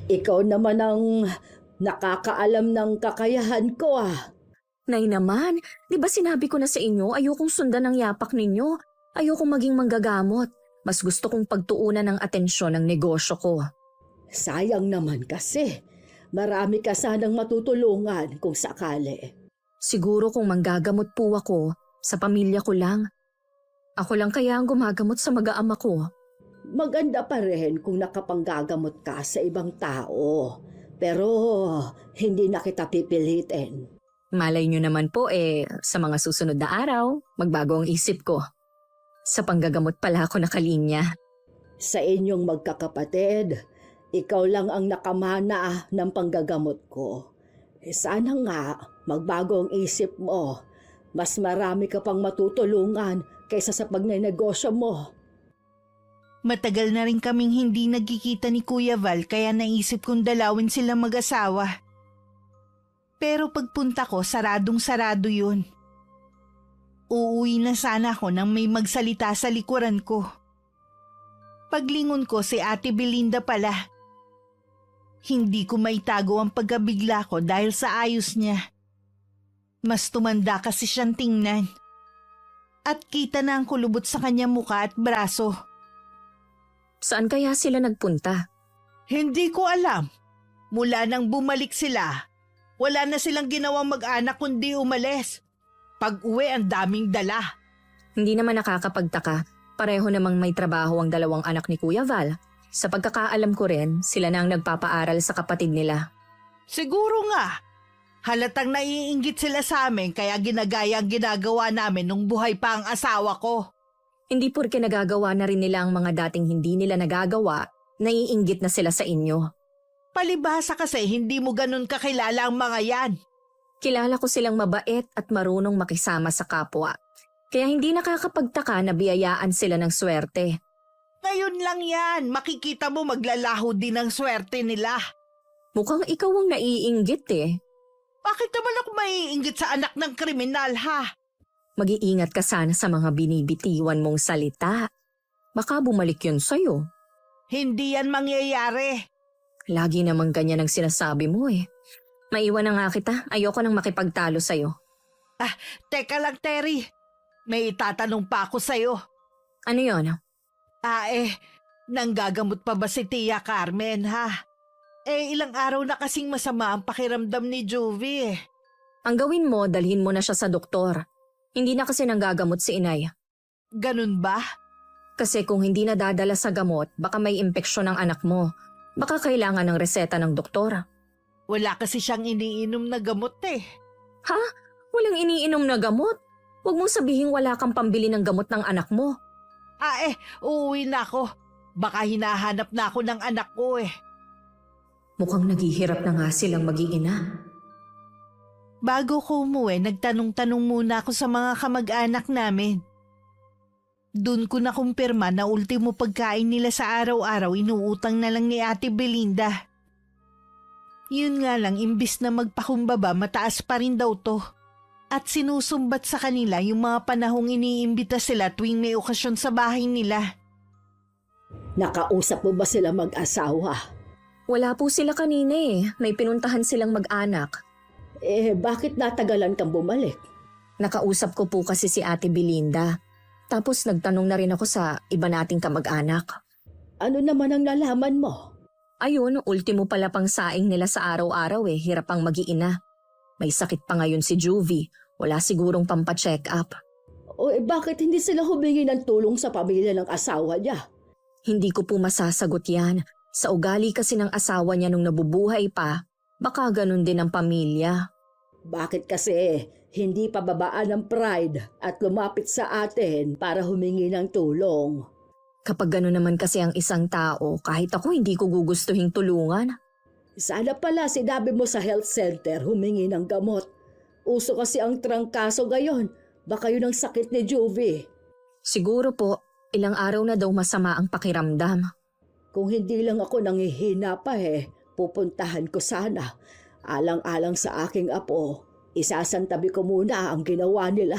Ikaw naman ang nakakaalam ng kakayahan ko ah. Nay naman, di ba sinabi ko na sa inyo ayokong sundan ang yapak ninyo? Ayokong maging manggagamot. Mas gusto kong pagtuunan ng atensyon ng negosyo ko. Sayang naman kasi. Marami ka sanang matutulungan kung sakali. Siguro kung manggagamot po ako, sa pamilya ko lang. Ako lang kaya ang gumagamot sa mag-aama ko. Maganda pa rin kung nakapanggagamot ka sa ibang tao. Pero hindi na kita pipilitin. Malay nyo naman po sa mga susunod na araw, magbago ang isip ko. Sa panggagamot pala ako nakalinya. Sa inyong magkakapatid, ikaw lang ang nakamana ng panggagamot ko. Sana nga magbago ang isip mo Mas marami ka pang matutulungan kaysa sa pagnenegosyo mo. Matagal na rin kaming hindi nagkikita ni Kuya Val kaya naisip kong dalawin sila mag-asawa. Pero pagpunta ko, saradong-sarado yun. Uuwi na sana ako nang may magsalita sa likuran ko. Paglingon ko si Ate Belinda pala. Hindi ko maitago ang pagkabigla ko dahil sa ayos niya. Mas tumanda kasi siyang tingnan. At kita na ang kulubot sa kanya muka at braso. Saan kaya sila nagpunta? Hindi ko alam. Mula nang bumalik sila, wala na silang ginawang mag-anak kundi umalis. Pag-uwi ang daming dala. Hindi naman nakakapagtaka. Pareho namang may trabaho ang dalawang anak ni Kuya Val. Sa pagkakaalam ko rin, sila na ang nagpapaaral sa kapatid nila. Siguro nga. Halatang naiinggit sila sa amin kaya ginagaya ang ginagawa namin nung buhay pa ang asawa ko. Hindi porke nagagawa na rin nila ang mga dating hindi nila nagagawa, naiinggit na sila sa inyo. Palibhasa kasi hindi mo ganun kakilala ang mga yan. Kilala ko silang mabait at marunong makisama sa kapwa. Kaya hindi nakakapagtaka na biyayaan sila ng swerte. Ngayon lang yan, makikita mo maglalaho din ang swerte nila. Mukhang ikaw ang naiinggit eh. Bakit naman ako maiinggit sa anak ng kriminal ha? Mag-iingat ka sana sa mga binibitiwan mong salita. Baka bumalik yun sa'yo. Hindi yan mangyayari. Lagi namang ganyan ang sinasabi mo eh. Maiwan na nga kita, ayoko nang makipagtalo sa'yo. Teka lang Terry, may itatanong pa ako sa'yo. Ano yon? Nanggagamot pa ba si Tia Carmen ha? Ilang araw na kasing masama ang pakiramdam ni Juvie. Ang gawin mo, dalhin mo na siya sa doktor. Hindi na kasi nanggagamot si inay. Ganun ba? Kasi kung hindi na dadala sa gamot, baka may impeksyon ng anak mo. Baka kailangan ng reseta ng doktor. Wala kasi siyang iniinom na gamot eh. Ha? Walang iniinom na gamot? Huwag mong sabihin wala kang pambili ng gamot ng anak mo. Uuwi na ako. Baka hinahanap na ako ng anak ko eh. Mukhang naghihirap na nga silang mag-iina. Bago ko umuwi, nagtanong-tanong muna ako sa mga kamag-anak namin. Doon ko nakumpirma na ultimo pagkain nila sa araw-araw inuutang na lang ni Ate Belinda. Yun nga lang, imbis na magpakumbaba, mataas pa rin daw to. At sinusumbat sa kanila yung mga panahong iniimbita sila tuwing may okasyon sa bahay nila. Nakausap mo ba sila mag-asawa? Wala po sila kanina eh. May pinuntahan silang mag-anak. Bakit natagalan kang bumalik? Nakausap ko po kasi si Ate Belinda. Tapos nagtanong na rin ako sa iba nating kamag-anak. Ano naman ang nalaman mo? Ayun, ultimo pala pang saing nila sa araw-araw eh. Hirap ang mag-iina. May sakit pa ngayon si Juvie. Wala sigurong pampacheck up. Bakit hindi sila humingi ng tulong sa pamilya ng asawa niya? Hindi ko po masasagot yan. Sa ugali kasi ng asawa niya nung nabubuhay pa, baka ganun din ang pamilya. Bakit kasi hindi pababaan ng pride at lumapit sa atin para humingi ng tulong? Kapag gano'n naman kasi ang isang tao, kahit ako hindi ko gugustuhin tulungan. Sana pala sinabi mo sa health center humingi ng gamot. Uso kasi ang trangkaso ngayon. Baka yun ang sakit ni Juvie. Siguro po, ilang araw na daw masama ang pakiramdam. Kung hindi lang ako nangihina pa pupuntahan ko sana. Alang-alang sa aking apo, isasantabi ko muna ang ginawa nila.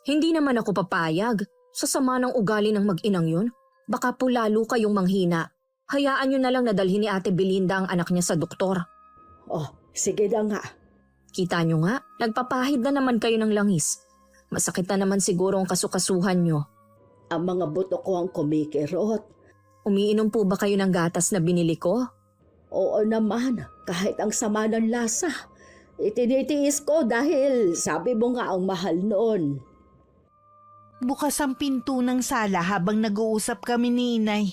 Hindi naman ako papayag. Sa sama ng ugali ng mag-inang yun, baka po lalo kayong manghina. Hayaan nyo na lang na dalhin ni Ate Belinda ang anak niya sa doktor. Sige na nga. Kita nyo nga, nagpapahid na naman kayo ng langis. Masakit na naman siguro ang kasukasuhan nyo. Ang mga buto ko ang kumikirot. Umiinom po ba kayo ng gatas na binili ko? Oo naman, kahit ang sama ng lasa. Itinitiis ko dahil sabi mo nga ang mahal noon. Bukas ang pinto ng sala habang nag-uusap kami ni Inay.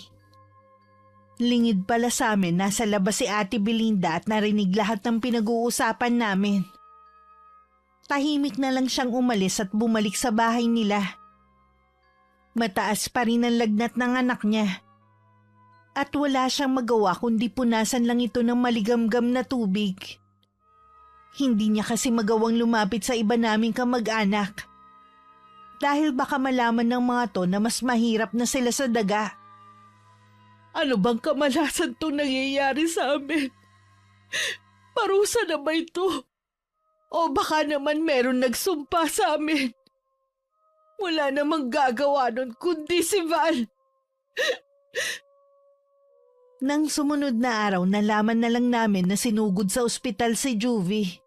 Lingid pala sa amin, nasa labas si Ate Belinda at narinig lahat ng pinag-uusapan namin. Tahimik na lang siyang umalis at bumalik sa bahay nila. Mataas pa rin ang lagnat ng anak niya. At wala siyang magawa kundi punasan lang ito ng maligamgam na tubig. Hindi niya kasi magawang lumapit sa iba naming kamag-anak. Dahil baka malaman ng mga to na mas mahirap na sila sa daga. Ano bang kamalasan itong nangyayari sa amin? Parusa na ba ito? O baka naman meron nagsumpa sa amin? Wala namang gagawa nun kundi si Val. Nang sumunod na araw, nalaman na lang namin na sinugod sa ospital si Juvie.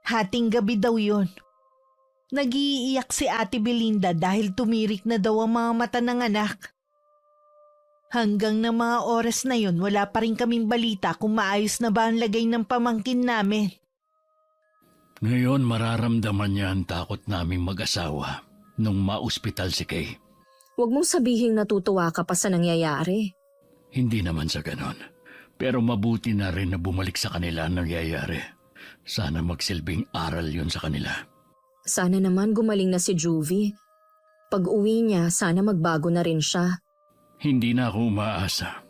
Hating gabi daw yun. Nag-iiyak si Ate Belinda dahil tumirik na daw ang mga mata ng anak. Hanggang na mga oras na yun, wala pa rin kaming balita kung maayos na ba ang lagay ng pamangkin namin. Ngayon mararamdaman niya ang takot naming mag-asawa nung ma-ospital si Kay. Huwag mong sabihing natutuwa ka pa sa nangyayari. Hindi naman sa ganon. Pero mabuti na rin na bumalik sa kanila ang nangyayari. Sana magsilbing aral yun sa kanila. Sana naman gumaling na si Juvie. Pag uwi niya, sana magbago na rin siya. Hindi na ako umaasa.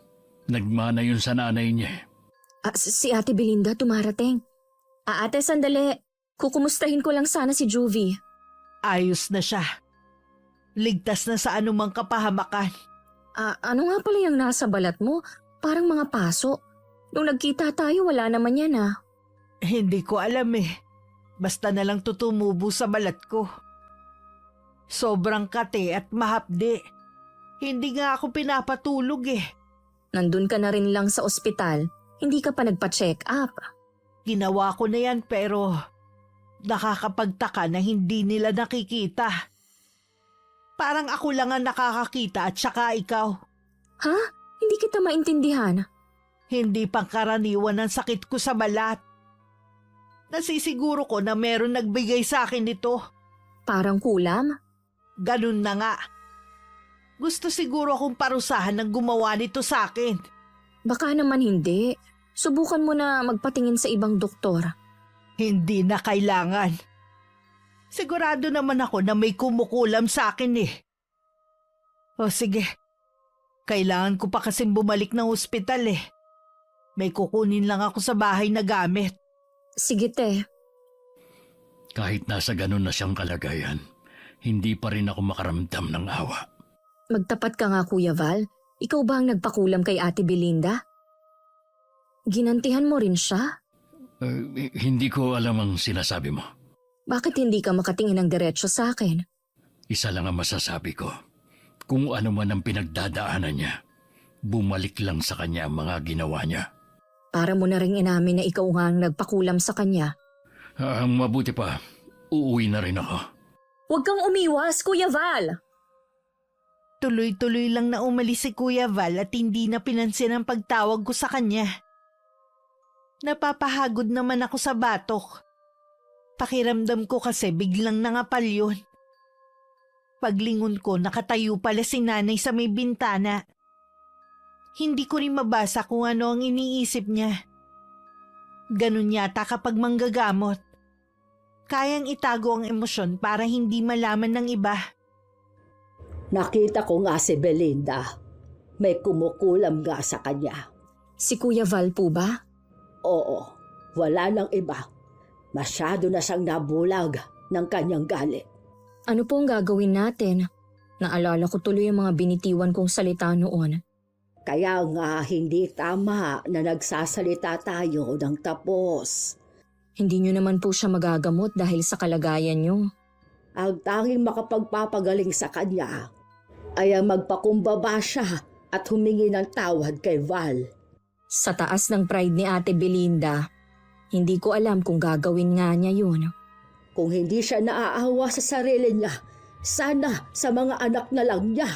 Nagmana yun sa nanay niya. Si Ate Belinda tumarating. Ate, sandali. Kukumustahin ko lang sana si Juvie. Ayos na siya. Ligtas na sa anumang kapahamakan. Ano nga pala yung nasa balat mo? Parang mga paso. Nung nagkita tayo, wala naman yan ah. Hindi ko alam eh. Basta na lang tutumubo sa balat ko. Sobrang kate at mahapdi. Hindi nga ako pinapatulog eh. Nandun ka na rin lang sa ospital. Hindi ka pa nagpa-check up. Ginawa ko na yan pero nakakapagtaka na hindi nila nakikita. Parang ako lang ang nakakakita at saka ikaw. Ha? Hindi kita maintindihan. Hindi pangkaraniwan ang sakit ko sa balat. Nasisiguro ko na meron nagbigay sa akin nito. Parang kulam? Ganun na nga. Gusto siguro akong parusahan ng gumawa nito sa akin. Baka naman hindi. Subukan mo na magpatingin sa ibang doktor. Hindi na kailangan. Sigurado naman ako na may kumukulam sa akin eh. O sige, kailangan ko pa kasing bumalik ng ospital eh. May kukunin lang ako sa bahay na gamit. Sige te. Kahit nasa ganun na siyang kalagayan, hindi pa rin ako makaramdam ng awa. Magtapat ka nga Kuya Val. Ikaw ba ang nagpakulam kay Ate Belinda? Ginantihan mo rin siya? Hindi ko alam ang sinasabi mo. Bakit hindi ka makatingin ng diretsyo sa akin? Isa lang ang masasabi ko. Kung ano man ang pinagdadaanan niya, bumalik lang sa kanya ang mga ginawa niya. Para mo na rin inamin na ikaw nga ang nagpakulam sa kanya. Ang mabuti pa, uuwi na rin ako. Huwag kang umiwas, Kuya Val! Tuloy-tuloy lang na umalis si Kuya Val at hindi na pinansin ang pagtawag ko sa kanya. Napapahagod naman ako sa batok. Pakiramdam ko kasi biglang nangapal yun. Paglingon ko, nakatayo pala si nanay sa may bintana. Hindi ko rin mabasa kung ano ang iniisip niya. Ganun yata kapag manggagamot. Kayang itago ang emosyon para hindi malaman ng iba. Nakita ko nga si Belinda. May kumukulam nga sa kanya. Si Kuya Val po ba? Oo, wala nang iba. Masyado na siyang nabulag ng kanyang galit. Ano po ang gagawin natin? Naalala ko tuloy ang mga binitiwan kong salita noon. Kaya nga hindi tama na nagsasalita tayo ng tapos. Hindi nyo naman po siya magagamot dahil sa kalagayan nyo. Ang tanging makapagpapagaling sa kanya ay ang magpakumbaba siya at humingi ng tawad kay Val. Sa taas ng pride ni Ate Belinda, hindi ko alam kung gagawin nga niya yun. Kung hindi siya naaawa sa sarili niya, sana sa mga anak na lang niya.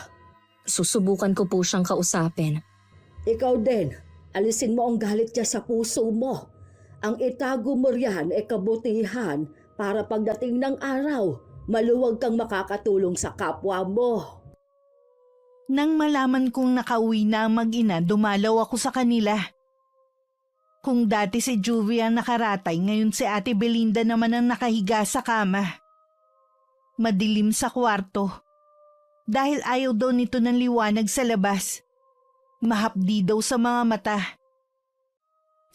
Susubukan ko po siyang kausapin. Ikaw din, alisin mo ang galit niya sa puso mo. Ang itago mo riyan ay kabutihan para pagdating ng araw, maluwag kang makakatulong sa kapwa mo. Nang malaman kong nakauwi na ang mag-ina, dumalaw ako sa kanila. Kung dati si Juvie ang nakaratay, ngayon si Ate Belinda naman ang nakahiga sa kama. Madilim sa kwarto. Dahil ayaw daw nito ng liwanag sa labas. Mahapdi daw sa mga mata.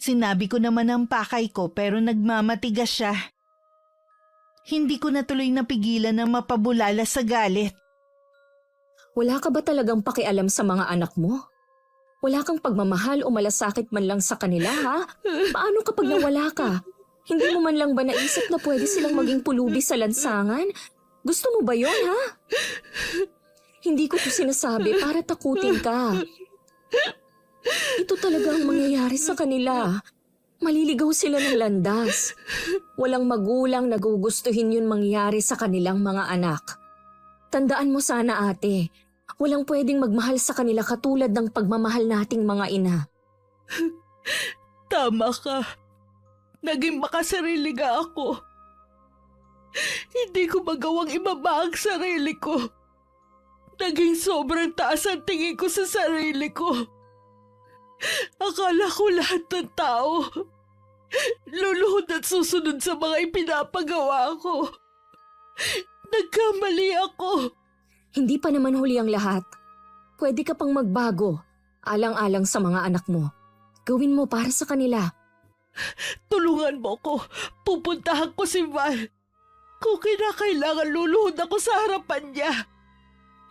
Sinabi ko naman ang pakay ko pero nagmamatigas siya. Hindi ko na tuloy napigilan na mapabulala sa galit. Wala ka ba talagang pakialam sa mga anak mo? Wala kang pagmamahal o malasakit man lang sa kanila, ha? Paano kapag nawala ka? Hindi mo man lang ba naisip na pwede silang maging pulubi sa lansangan? Gusto mo ba yon, ha? Hindi ko to sinasabi para takutin ka. Ito talaga ang mangyayari sa kanila. Maliligaw sila ng landas. Walang magulang na gugustuhin yun mangyari sa kanilang mga anak. Tandaan mo sana, ate, walang pwedeng magmahal sa kanila katulad ng pagmamahal nating mga ina. Tama ka. Naging makasarili nga ako. Hindi ko magawang ibaba ang sarili ko. Naging sobrang taas ang tingin ko sa sarili ko. Akala ko lahat ng tao luluhod at susunod sa mga ipinapagawa ko. Nagkamali ako. Hindi pa naman huli ang lahat. Pwede ka pang magbago, alang-alang sa mga anak mo. Gawin mo para sa kanila. Tulungan mo ko. Pupuntahan ko si Val. Kung kinakailangan luluhod ako sa harapan niya.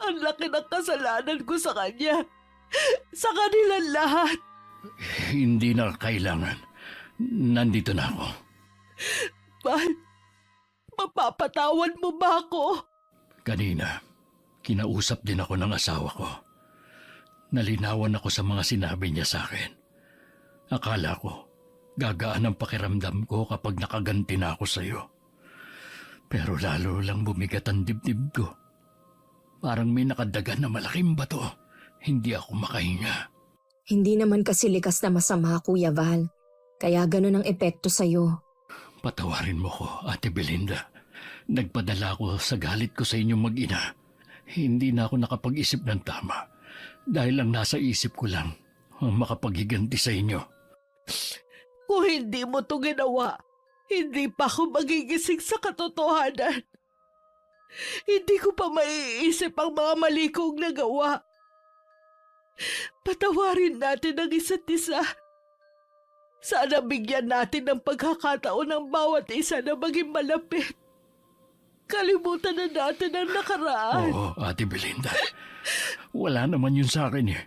Ang laki ng kasalanan ko sa kanya. Sa kanilang lahat. Hindi na kailangan. Nandito na ako. Val, mapapatawad mo ba ako? Kanina, kinausap din ako ng asawa ko. Nalinawan ako sa mga sinabi niya sa akin. Akala ko, gagaan ang pakiramdam ko kapag nakaganti na ako sa iyo. Pero lalo lang bumigat ang dibdib ko. Parang may nakadagan na malaking bato. Hindi ako makahinga. Hindi naman kasi likas na masama, Kuya Val. Kaya ganun ang epekto sa'yo. Patawarin mo ko, Ate Belinda. Nagpadala ako sa galit ko sa inyong mag-ina. Hindi na ako nakapag-isip ng tama. Dahil ang nasa isip ko lang ang makapaghiganti sa inyo. Kung hindi mo to ginawa, hindi pa ako magigising sa katotohanan. Hindi ko pa maiisip ang mga mali kong nagawa. Patawarin natin ang isa't isa. Sana bigyan natin ng pagkakataon ng bawat isa na maging malapit. Kalimutan na natin ang nakaraan. Oo, Ate Belinda. Wala naman yun sa akin eh.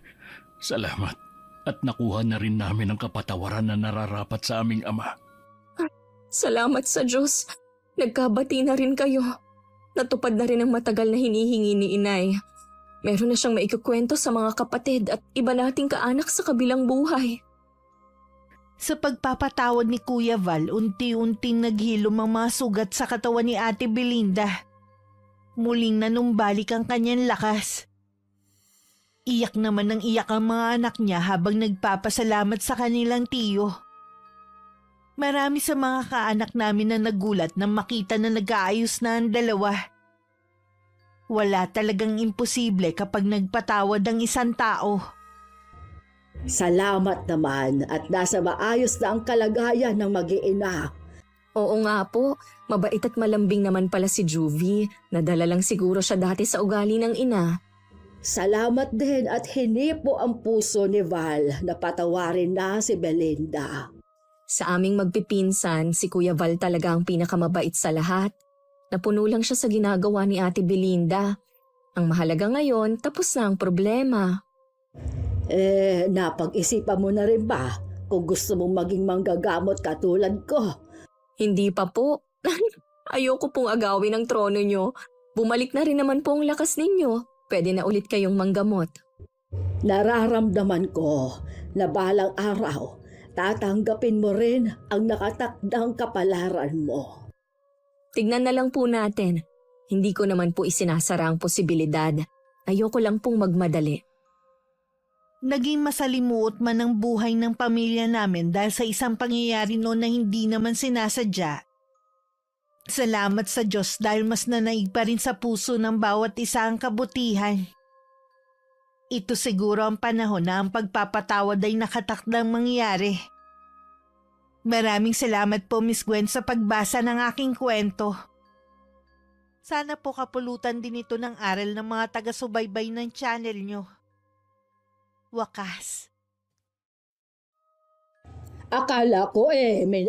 Salamat. At nakuha na rin namin ang kapatawaran na nararapat sa aming ama. Salamat sa Diyos. Nagkabati na rin kayo. Natupad na rin ang matagal na hinihingi ni Inay. Meron na siyang maikukwento sa mga kapatid at iba nating kaanak sa kabilang buhay. Sa pagpapatawad ni Kuya Val, unti-unting naghilom ang mga sugat sa katawan ni Ate Belinda. Muling nanumbalik ang kanyang lakas. Iyak naman ng iyak ang mga anak niya habang nagpapasalamat sa kanilang tiyo. Marami sa mga kaanak namin na nagulat nang makita na nag-aayos na ang dalawa. Wala talagang imposible kapag nagpatawad ang isang tao. Salamat naman at nasa maayos na ang kalagayan ng mag-iina. Oo nga po, mabait at malambing naman pala si Juvie. Nadala lang siguro siya dati sa ugali ng ina. Salamat din at hinipo ang puso ni Val na patawarin na si Belinda. Sa aming magpipinsan, si Kuya Val talaga ang pinakamabait sa lahat. Napuno lang siya sa ginagawa ni Ate Belinda. Ang mahalaga ngayon, tapos na ang problema. Napag-isipan mo na rin ba kung gusto mong maging manggagamot katulad ko? Hindi pa po. Ayoko pong agawin ang trono nyo. Bumalik na rin naman po ang lakas ninyo. Pwede na ulit kayong manggamot. Nararamdaman ko na balang araw, tatanggapin mo rin ang nakatakdang kapalaran mo. Tignan na lang po natin. Hindi ko naman po isinasara ang posibilidad. Ayoko lang pong magmadali. Naging masalimuot man ang buhay ng pamilya namin dahil sa isang pangyayari noon na hindi naman sinasadya. Salamat sa Diyos dahil mas nanaig pa rin sa puso ng bawat isa ang kabutihan. Ito siguro ang panahon na ang pagpapatawad ay nakatakdang mangyari. Maraming salamat po Miss Gwen sa pagbasa ng aking kwento. Sana po kapulutan din ito ng aral ng mga taga-subaybay ng channel nyo. Wakas. Akala ko may